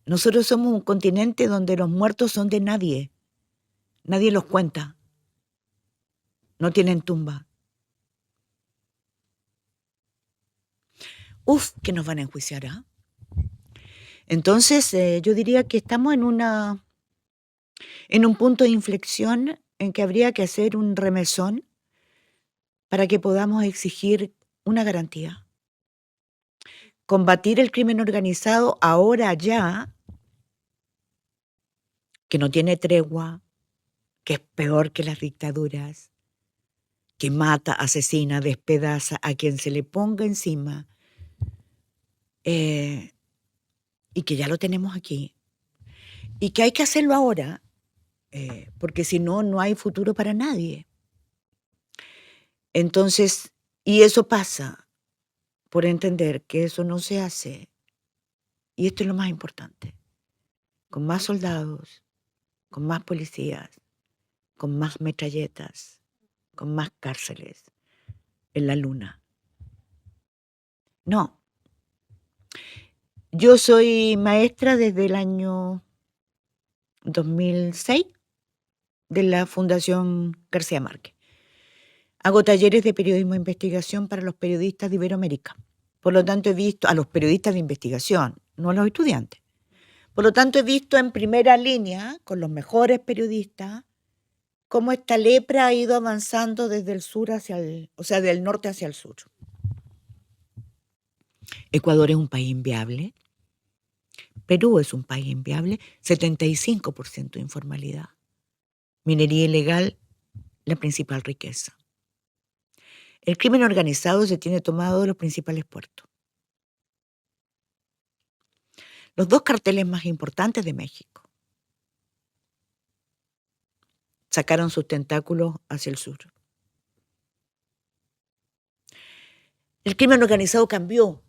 Nosotros somos un continente donde los muertos son de nadie. Nadie los cuenta. No tienen tumba. Uf, que nos van a enjuiciar, ¿ah? Entonces, yo diría que estamos en un punto de inflexión en que habría que hacer un remesón para que podamos exigir una garantía. Combatir el crimen organizado ahora ya, que no tiene tregua, que es peor que las dictaduras, que mata, asesina, despedaza a quien se le ponga encima, y que ya lo tenemos aquí, y que hay que hacerlo ahora, porque si no, no hay futuro para nadie. Entonces, y eso pasa por entender que eso no se hace, y esto es lo más importante, con más soldados, con más policías, con más metralletas, con más cárceles en la luna. No. Yo soy maestra desde el año 2006 de la Fundación García Márquez. Hago talleres de periodismo de investigación para los periodistas de Iberoamérica. Por lo tanto, he visto a los periodistas de investigación, no a los estudiantes. Por lo tanto, he visto en primera línea, con los mejores periodistas, cómo esta lepra ha ido avanzando desde el sur del norte hacia el sur. Ecuador es un país inviable. Perú es un país inviable, 75% de informalidad. Minería ilegal, la principal riqueza. El crimen organizado se tiene tomado de los principales puertos. Los dos carteles más importantes de México sacaron sus tentáculos hacia el sur. El crimen organizado cambió.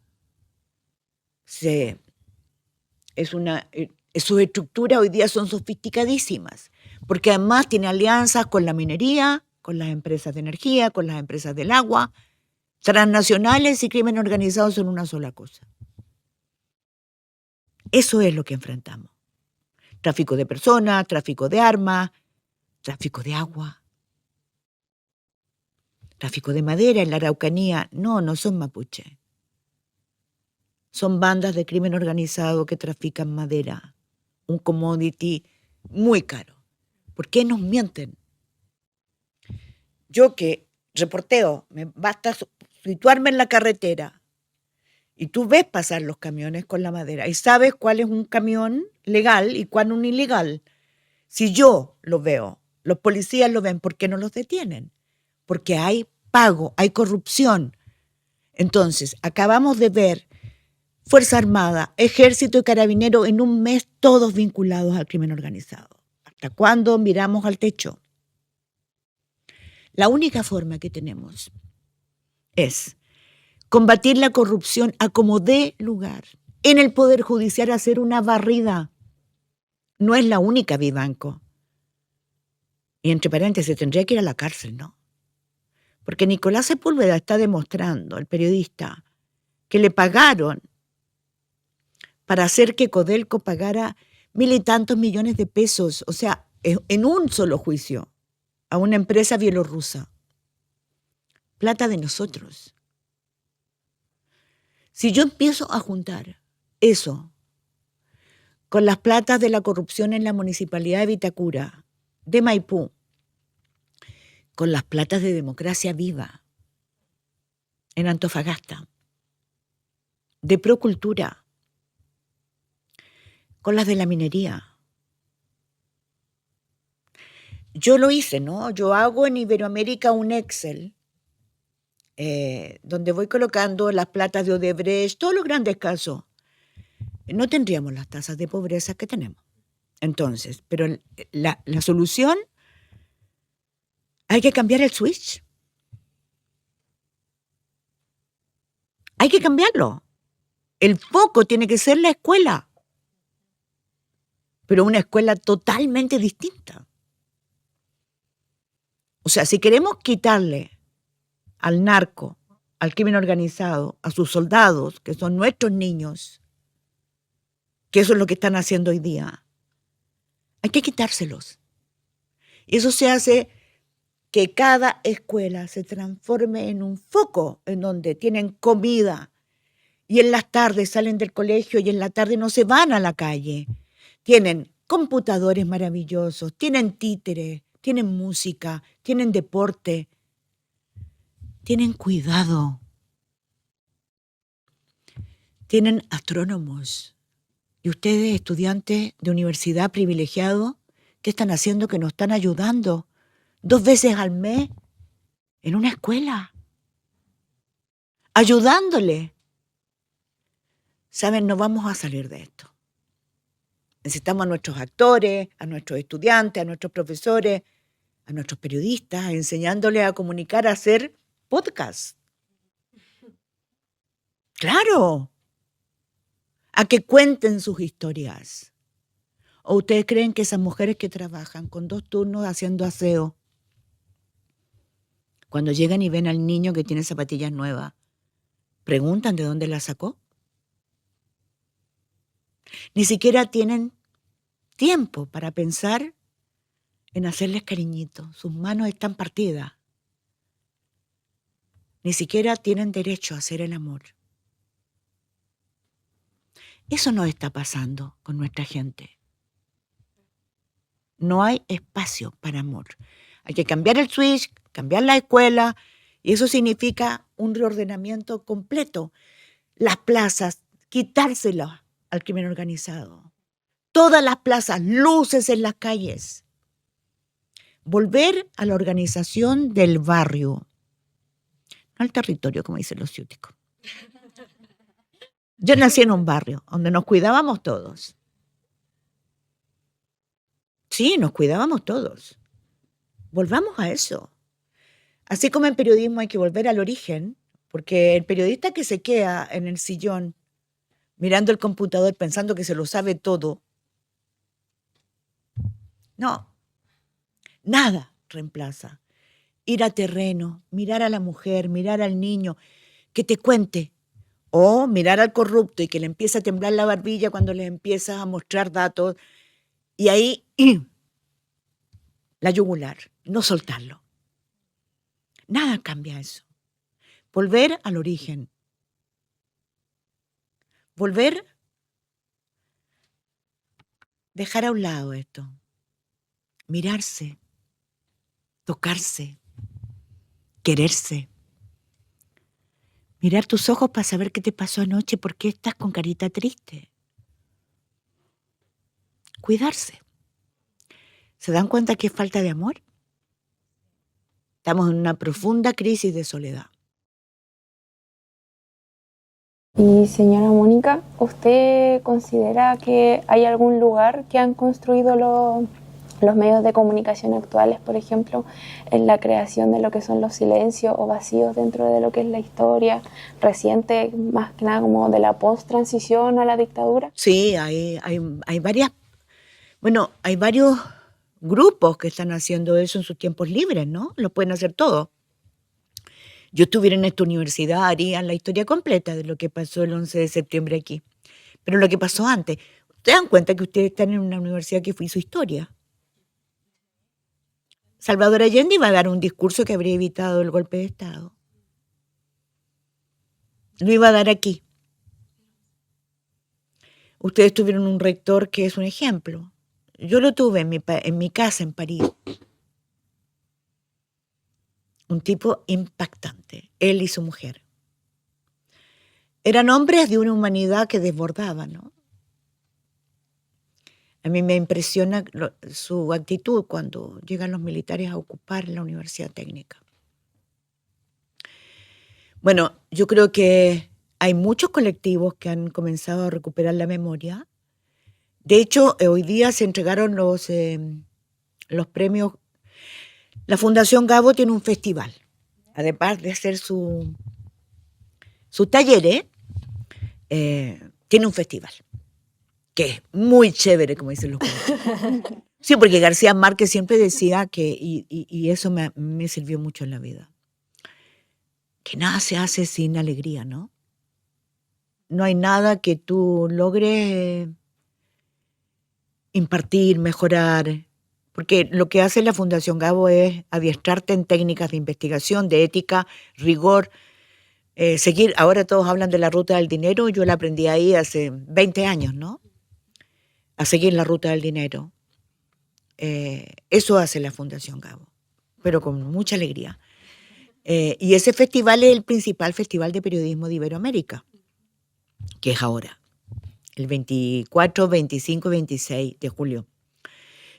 Sus estructuras hoy día son sofisticadísimas, porque además tiene alianzas con la minería, con las empresas de energía, con las empresas del agua. Transnacionales y crimen organizado son una sola cosa. Eso es lo que enfrentamos. Tráfico de personas, tráfico de armas, tráfico de agua, tráfico de madera en la Araucanía. No son mapuches. Son bandas de crimen organizado que trafican madera, un commodity muy caro. ¿Por qué nos mienten? Yo que reporteo, me basta situarme en la carretera y tú ves pasar los camiones con la madera y sabes cuál es un camión legal y cuál un ilegal. Si yo lo veo, los policías lo ven, ¿por qué no los detienen? Porque hay pago, hay corrupción. Entonces, acabamos de ver Fuerza Armada, Ejército y Carabinero en un mes, todos vinculados al crimen organizado. ¿Hasta cuándo miramos al techo? La única forma que tenemos es combatir la corrupción a como dé lugar. En el Poder Judicial hacer una barrida. No es la única, Vivanco. Y entre paréntesis, tendría que ir a la cárcel, ¿no? Porque Nicolás Sepúlveda está demostrando, el periodista, que le pagaron para hacer que Codelco pagara 1.000 y tantos millones de pesos, o sea, en un solo juicio, a una empresa bielorrusa. Plata de nosotros. Si yo empiezo a juntar eso con las platas de la corrupción en la municipalidad de Vitacura, de Maipú, con las platas de Democracia Viva en Antofagasta, de Procultura, con las de la minería. Yo lo hice, ¿no? Yo hago en Iberoamérica un Excel donde voy colocando las platas de Odebrecht, todos los grandes casos. No tendríamos las tasas de pobreza que tenemos. Entonces, pero la solución, hay que cambiar el switch. Hay que cambiarlo. El foco tiene que ser la escuela. Pero una escuela totalmente distinta. O sea, si queremos quitarle al narco, al crimen organizado, a sus soldados, que son nuestros niños, que eso es lo que están haciendo hoy día. Hay que quitárselos. Eso se hace que cada escuela se transforme en un foco en donde tienen comida y en las tardes salen del colegio y en la tarde no se van a la calle. Tienen computadores maravillosos, tienen títeres, tienen música, tienen deporte, tienen cuidado, tienen astrónomos. Y ustedes, estudiantes de universidad privilegiados, ¿qué están haciendo? Que nos están ayudando 2 veces al mes en una escuela, ayudándole. Saben, no vamos a salir de esto. Necesitamos a nuestros actores, a nuestros estudiantes, a nuestros profesores, a nuestros periodistas, enseñándoles a comunicar, a hacer podcast. Claro, a que cuenten sus historias. ¿O ustedes creen que esas mujeres que trabajan con 2 turnos haciendo aseo, cuando llegan y ven al niño que tiene zapatillas nuevas, preguntan de dónde las sacó? Ni siquiera tienen tiempo para pensar en hacerles cariñitos. Sus manos están partidas. Ni siquiera tienen derecho a hacer el amor. Eso nos está pasando con nuestra gente. No hay espacio para amor. Hay que cambiar el switch, cambiar la escuela, y eso significa un reordenamiento completo. Las plazas, quitárselas al crimen organizado. Todas las plazas, luces en las calles. Volver a la organización del barrio, no al territorio, como dicen los ciúticos. Yo nací en un barrio donde nos cuidábamos todos. Sí, nos cuidábamos todos. Volvamos a eso. Así como en periodismo hay que volver al origen, porque el periodista que se queda en el sillón mirando el computador pensando que se lo sabe todo, no, nada reemplaza. Ir a terreno, mirar a la mujer, mirar al niño, que te cuente. O mirar al corrupto y que le empieza a temblar la barbilla cuando le empiezas a mostrar datos. Y ahí, la yugular, no soltarlo. Nada cambia eso. Volver al origen. Volver, dejar a un lado esto. Mirarse, tocarse, quererse. Mirar tus ojos para saber qué te pasó anoche, por qué estás con carita triste. Cuidarse. ¿Se dan cuenta que es falta de amor? Estamos en una profunda crisis de soledad. Y señora Mónica, ¿usted considera que hay algún lugar que han construido los medios de comunicación actuales, por ejemplo, en la creación de lo que son los silencios o vacíos dentro de lo que es la historia reciente, más que nada como de la post-transición a la dictadura? Sí, hay varias, bueno, hay varios grupos que están haciendo eso en sus tiempos libres, ¿no? Lo pueden hacer todos. Yo estuviera en esta universidad, harían la historia completa de lo que pasó el 11 de septiembre aquí. Pero lo que pasó antes, ¿se dan cuenta que ustedes están en una universidad que hizo historia? Salvador Allende iba a dar un discurso que habría evitado el golpe de Estado. Lo iba a dar aquí. Ustedes tuvieron un rector que es un ejemplo. Yo lo tuve en mi casa en París. Un tipo impactante, él y su mujer. Eran hombres de una humanidad que desbordaba, ¿no? A mí me impresiona su actitud cuando llegan los militares a ocupar la Universidad Técnica. Bueno, yo creo que hay muchos colectivos que han comenzado a recuperar la memoria. De hecho, hoy día se entregaron los premios. La Fundación Gabo tiene un festival, además de hacer sus talleres, tiene un festival, que es muy chévere, como dicen los jóvenes. Sí, porque García Márquez siempre decía que, y eso me sirvió mucho en la vida, que nada se hace sin alegría, ¿no? No hay nada que tú logres impartir, mejorar, porque lo que hace la Fundación Gabo es adiestrarte en técnicas de investigación, de ética, rigor, seguir. Ahora todos hablan de la ruta del dinero, yo la aprendí ahí hace 20 años, ¿no? A seguir la ruta del dinero. Eso hace la Fundación Gabo, pero con mucha alegría. Y ese festival es el principal festival de periodismo de Iberoamérica, que es ahora, el 24, 25 y 26 de julio.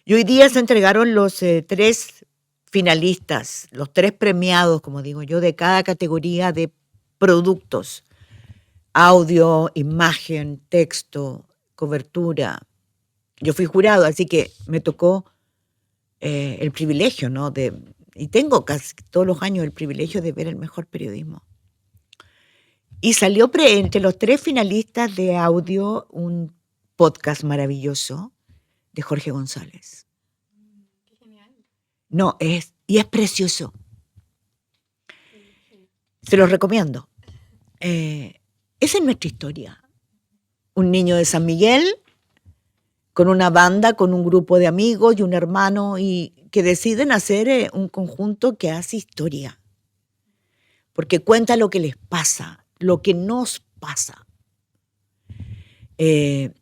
Y hoy día se entregaron los 3 finalistas, los 3 premiados, como digo yo, de cada categoría de productos: audio, imagen, texto, cobertura. Yo fui jurado, así que me tocó el privilegio, ¿no? Y tengo casi todos los años el privilegio de ver el mejor periodismo. Y salió entre los 3 finalistas de audio un podcast maravilloso de Jorge González. Qué genial. No, es precioso. Se los recomiendo. Esa es nuestra historia. Un niño de San Miguel con una banda, con un grupo de amigos y un hermano, y que deciden hacer un conjunto que hace historia. Porque cuenta lo que les pasa, lo que nos pasa. En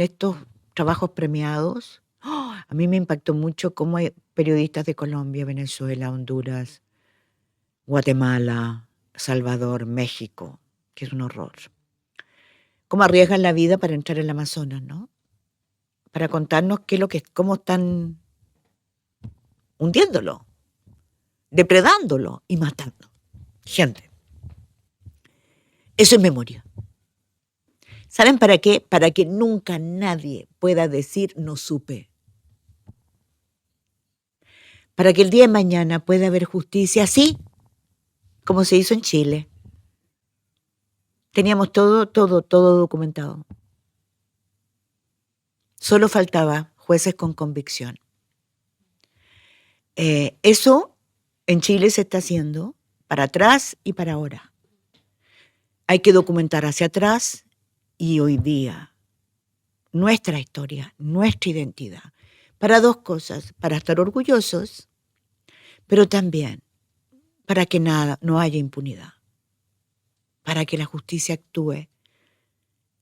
estos trabajos premiados, a mí me impactó mucho cómo hay periodistas de Colombia, Venezuela, Honduras, Guatemala, Salvador, México, que es un horror. Cómo arriesgan la vida para entrar en el Amazonas, ¿no? Para contarnos cómo están hundiéndolo, depredándolo y matando gente. Eso es memoria. ¿Saben para qué? Para que nunca nadie pueda decir no supe. Para que el día de mañana pueda haber justicia así como se hizo en Chile. Teníamos todo documentado. Solo faltaba jueces con convicción. Eso en Chile se está haciendo para atrás y para ahora. Hay que documentar hacia atrás y hoy día nuestra historia, nuestra identidad, para 2 cosas: para estar orgullosos, pero también para que no haya impunidad, para que la justicia actúe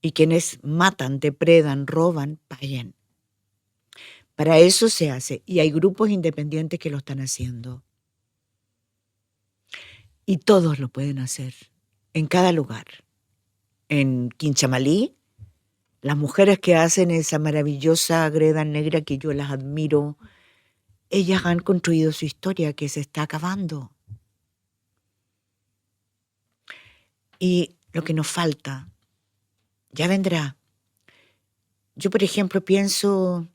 y quienes matan, depredan, roban, paguen. Para eso se hace, y hay grupos independientes que lo están haciendo. Y todos lo pueden hacer, en cada lugar. En Quinchamalí, las mujeres que hacen esa maravillosa greda negra, que yo las admiro, ellas han construido su historia que se está acabando. Y lo que nos falta ya vendrá. Yo, por ejemplo, pienso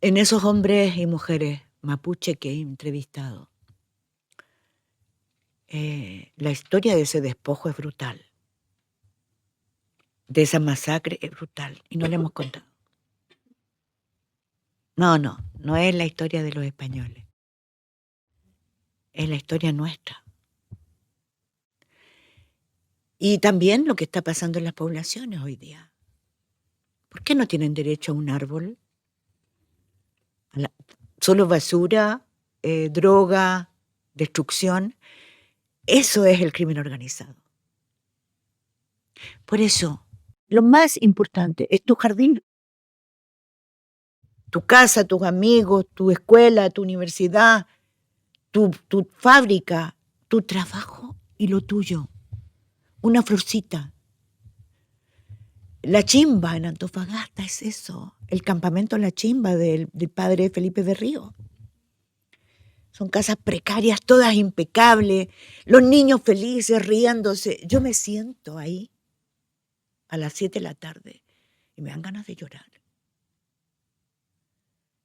en esos hombres y mujeres mapuche que he entrevistado. La historia de ese despojo es brutal. De esa masacre es brutal. Y no la hemos contado. No es la historia de los españoles. Es la historia nuestra. Y también lo que está pasando en las poblaciones hoy día. ¿Por qué no tienen derecho a un árbol? Solo basura, droga, destrucción. Eso es el crimen organizado. Por eso, lo más importante es tu jardín. Tu casa, tus amigos, tu escuela, tu universidad, tu fábrica, tu trabajo y lo tuyo. Una florcita. La Chimba en Antofagasta es eso. El campamento La Chimba del padre Felipe Berrío. Son casas precarias, todas impecables, los niños felices, riéndose. Yo me siento ahí a las 7 de la tarde y me dan ganas de llorar.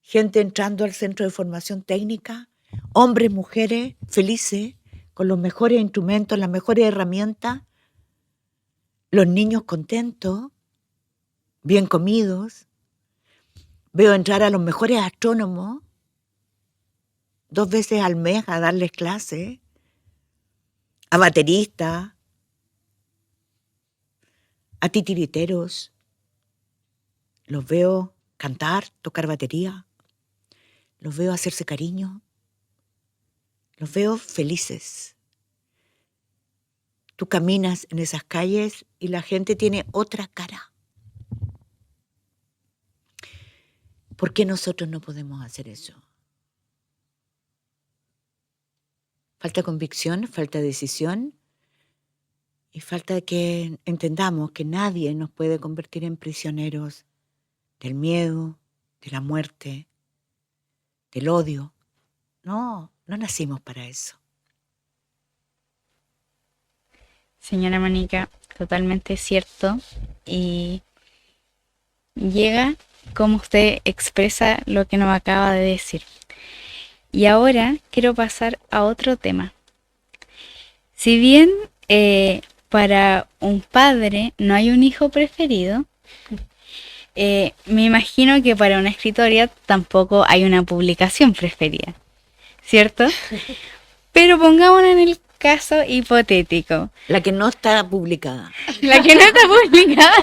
Gente entrando al centro de formación técnica, hombres, mujeres, felices, con los mejores instrumentos, las mejores herramientas, los niños contentos, bien comidos. Veo entrar a los mejores astrónomos 2 veces al mes a darles clases, a bateristas, a titiriteros, los veo cantar, tocar batería, los veo hacerse cariño, los veo felices. Tú caminas en esas calles y la gente tiene otra cara. ¿Por qué nosotros no podemos hacer eso? Falta convicción, falta decisión y falta que entendamos que nadie nos puede convertir en prisioneros del miedo, de la muerte, del odio. No, no nacimos para eso. Señora Mónica, totalmente cierto. Y llega como usted expresa lo que nos acaba de decir. Y ahora quiero pasar a otro tema. Si bien para un padre no hay un hijo preferido, me imagino que para una escritora tampoco hay una publicación preferida, ¿cierto? Pero pongámonos en el caso hipotético. La que no está publicada. La que no está publicada.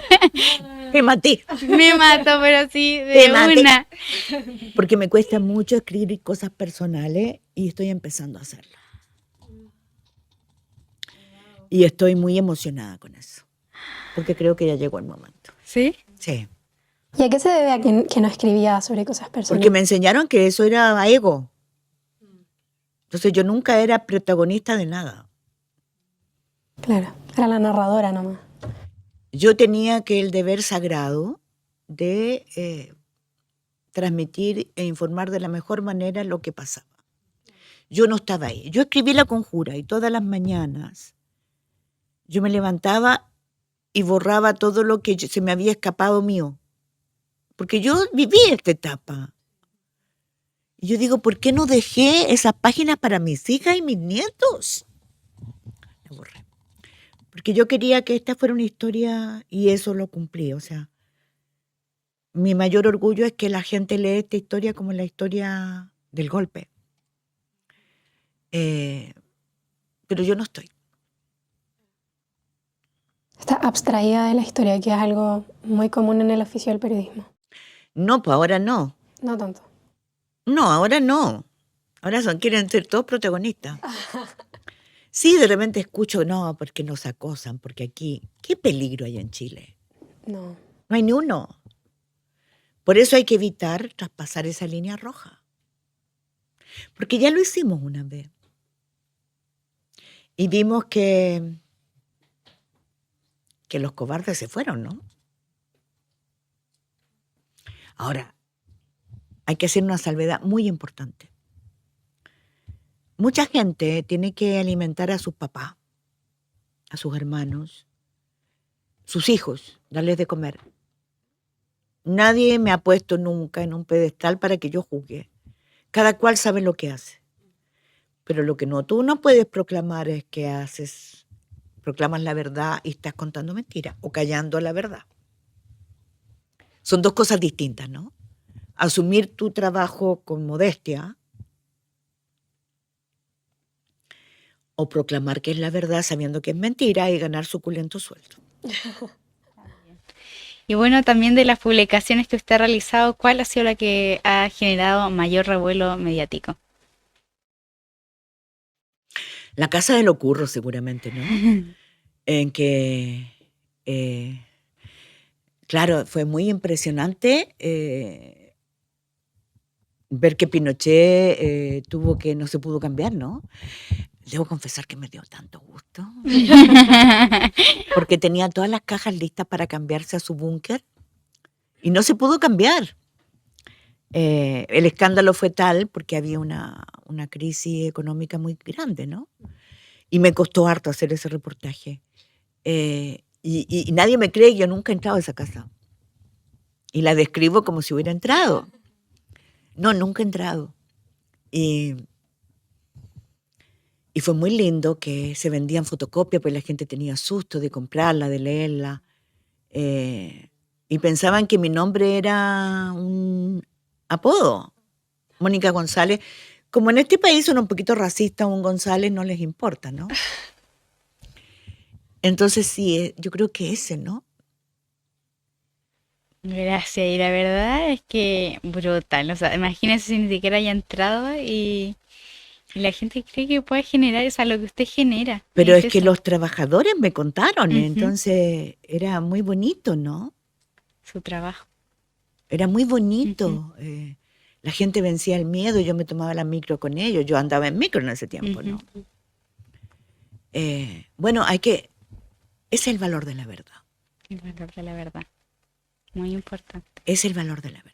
Me maté. Me mato, pero sí, de Te maté. una. Porque me cuesta mucho escribir cosas personales y estoy empezando a hacerlo. Y estoy muy emocionada con eso. Porque creo que ya llegó el momento. ¿Sí? Sí. ¿Y a qué se debe a que no escribía sobre cosas personales? Porque me enseñaron que eso era ego. Entonces yo nunca era protagonista de nada. Claro, era la narradora nomás. Yo tenía que el deber sagrado de transmitir e informar de la mejor manera lo que pasaba. Yo no estaba ahí. Yo escribí La Conjura y todas las mañanas yo me levantaba y borraba todo lo que se me había escapado mío. Porque yo viví esta etapa. Y yo digo, ¿por qué no dejé esas páginas para mis hijas y mis nietos? La borré. Porque yo quería que esta fuera una historia y eso lo cumplí. O sea, mi mayor orgullo es que la gente lee esta historia como la historia del golpe. Pero yo no estoy. Está abstraída de la historia, que es algo muy común en el oficio del periodismo. No, pues ahora no. No tanto. No, ahora no. Ahora quieren ser todos protagonistas. Sí, de repente escucho, no, porque nos acosan, porque aquí, ¿qué peligro hay en Chile? No. No hay ni uno. Por eso hay que evitar traspasar esa línea roja. Porque ya lo hicimos una vez. Y vimos que los cobardes se fueron, ¿no? Ahora, hay que hacer una salvedad muy importante. Mucha gente tiene que alimentar a sus papás, a sus hermanos, sus hijos, darles de comer. Nadie me ha puesto nunca en un pedestal para que yo juzgue. Cada cual sabe lo que hace. Pero lo que tú no puedes proclamar es que proclamas la verdad y estás contando mentiras o callando la verdad. Son dos cosas distintas, ¿no? Asumir tu trabajo con modestia o proclamar que es la verdad sabiendo que es mentira y ganar suculento sueldo. Y bueno, también de las publicaciones que usted ha realizado, ¿cuál ha sido la que ha generado mayor revuelo mediático? La Casa del Ocurro, seguramente, ¿no? En que, claro, fue muy impresionante ver que Pinochet no se pudo cambiar, ¿no? Debo confesar que me dio tanto gusto. Porque tenía todas las cajas listas para cambiarse a su búnker y no se pudo cambiar. El escándalo fue tal porque había una crisis económica muy grande, ¿no? Y me costó harto hacer ese reportaje. Y nadie me cree, yo nunca he entrado a esa casa. Y la describo como si hubiera entrado. No, nunca he entrado. Y fue muy lindo que se vendían fotocopias, pues la gente tenía susto de comprarla, de leerla. Y pensaban que mi nombre era un apodo, Mónica González. Como en este país son un poquito racistas, un González no les importa, ¿no? Entonces sí, yo creo que ese, ¿no? Gracias, y la verdad es que brutal. O sea, imagínese si ni siquiera haya entrado y la gente cree que puede generar, o sea, lo que usted genera. Pero es que eso, los trabajadores me contaron, Ujú. entonces era muy bonito, ¿no? su trabajo. Era muy Ujú. bonito. La gente vencía el miedo, yo me tomaba la micro con ellos, yo andaba en micro en ese tiempo, ¿no? Ujú. Bueno, ese es el valor de la verdad, El valor de la verdad. Muy importante. es el valor de la verdad.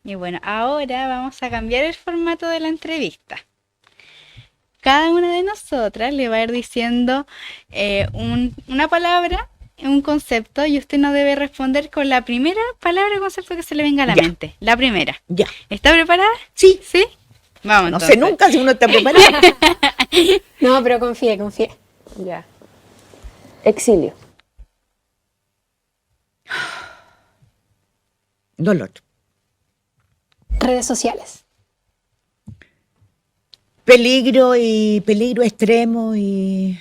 Y bueno, ahora vamos a cambiar el formato de la entrevista. Cada una de nosotras le va a ir diciendo una palabra, un concepto, y usted no debe responder con la primera palabra o concepto que se le venga a la Ya. mente. La primera. Ya, ¿Está preparada? sí, ¿Sí? Vamos no entonces. sé nunca si uno está preparado. No, pero confíe. Ya. Exilio. Dolor, Redes sociales. peligro extremo y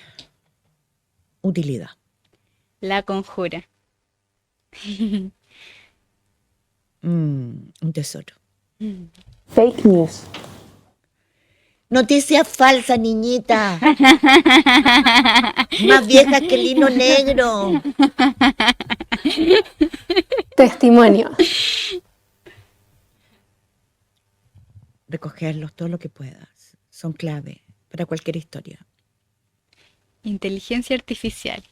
utilidad. La conjura. Un tesoro. Fake news. Noticias falsas, niñita. Más viejas que el hilo negro. Testimonio. Recogerlos todo lo que puedas. Son clave para cualquier historia. Inteligencia artificial.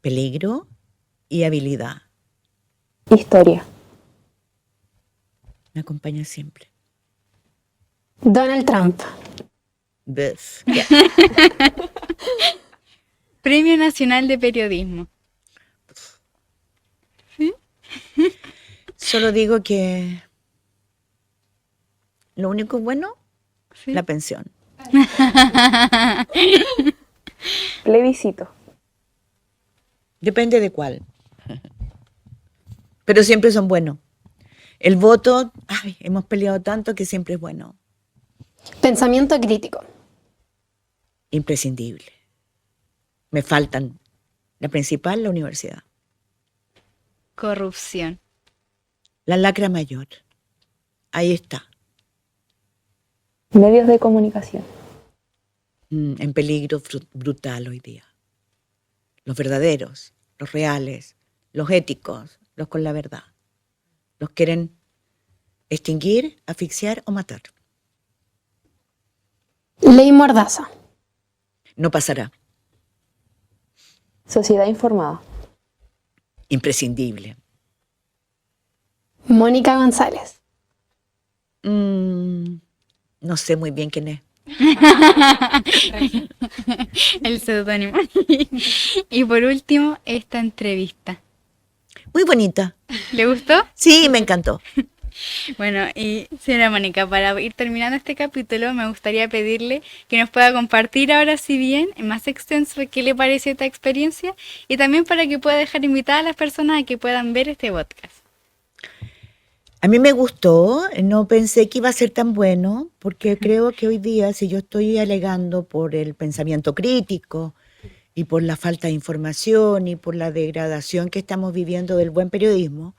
Peligro y habilidad. Historia. Me acompaña siempre. Donald Trump. Buf. Premio Nacional de Periodismo. Solo digo que lo único bueno, ¿Sí? la pensión. Plebiscito. Depende de cuál. Pero siempre son buenos. El voto, hemos peleado tanto que siempre es bueno. Pensamiento crítico. Imprescindible. Me faltan. La principal, la universidad. Corrupción. La lacra mayor. Ahí está. Medios de comunicación. En peligro brutal hoy día. Los verdaderos, los reales, los éticos, los con la verdad. Los quieren extinguir, asfixiar o matar. Ley Mordaza. No pasará. Sociedad informada. Imprescindible. Mónica González. No sé muy bien quién es. El seudónimo. Y por último, esta entrevista. Muy bonita. ¿Le gustó? Sí, me encantó. Bueno, y señora Mónica, para ir terminando este capítulo, me gustaría pedirle que nos pueda compartir ahora sí bien, más extenso, qué le pareció esta experiencia y también para que pueda dejar invitadas a las personas a que puedan ver este podcast. A mí me gustó, no pensé que iba a ser tan bueno, porque creo que hoy día, si yo estoy alegando por el pensamiento crítico y por la falta de información y por la degradación que estamos viviendo del buen periodismo,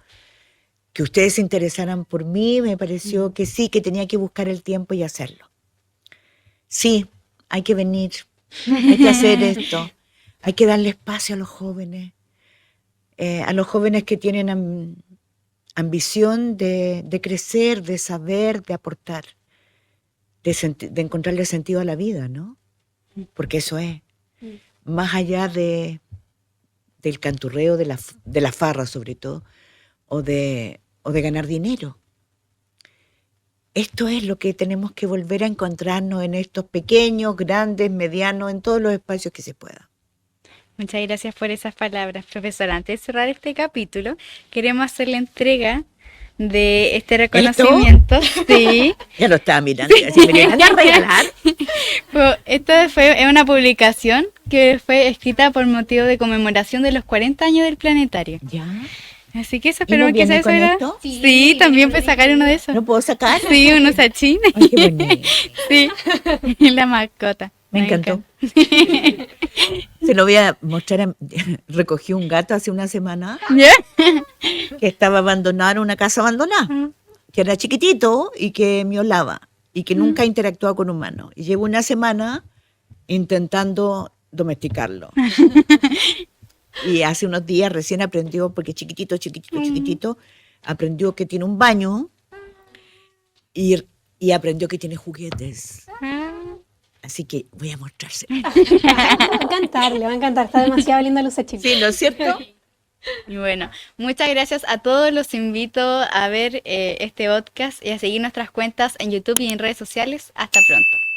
que ustedes se interesaran por mí, me pareció que sí, que tenía que buscar el tiempo y hacerlo. Sí, hay que venir, hay que hacer esto, hay que darle espacio a los jóvenes que tienen ambición de crecer, de saber, de aportar, de encontrarle sentido a la vida, ¿no? Porque eso es, más allá del canturreo, de la farra sobre todo, o de ganar dinero. Esto es lo que tenemos que volver a encontrarnos en estos pequeños, grandes, medianos, en todos los espacios que se pueda. Muchas gracias por esas palabras, profesora. Antes de cerrar este capítulo, queremos hacer la entrega de este reconocimiento. Sí. Ya lo estaba mirando, así me lo iban a regalar. Es una publicación que fue escrita por motivo de conmemoración de los 40 años del planetario. Ya. Así que eso, ¿Y esperamos no que viene eso con era. esto? Sí, también puedes sacar uno de esos. ¿No puedo sacar? Sí, unos sachines. Ay, qué bonito. Sí, la mascota. Me encantó. Se lo voy a mostrar. Recogí un gato hace una semana ¿Ya? que estaba abandonado en una casa abandonada, que era chiquitito y que miolaba y que nunca interactuaba con humanos. Y llevo una semana intentando domesticarlo. Y hace unos días recién aprendió, porque chiquitito, aprendió que tiene un baño y aprendió que tiene juguetes. Así que voy a mostrárselo. Le va a encantar, está demasiado linda Luce Chip. Sí, ¿no es cierto? Y bueno, muchas gracias a todos. Los invito a ver este podcast y a seguir nuestras cuentas en YouTube y en redes sociales. Hasta pronto.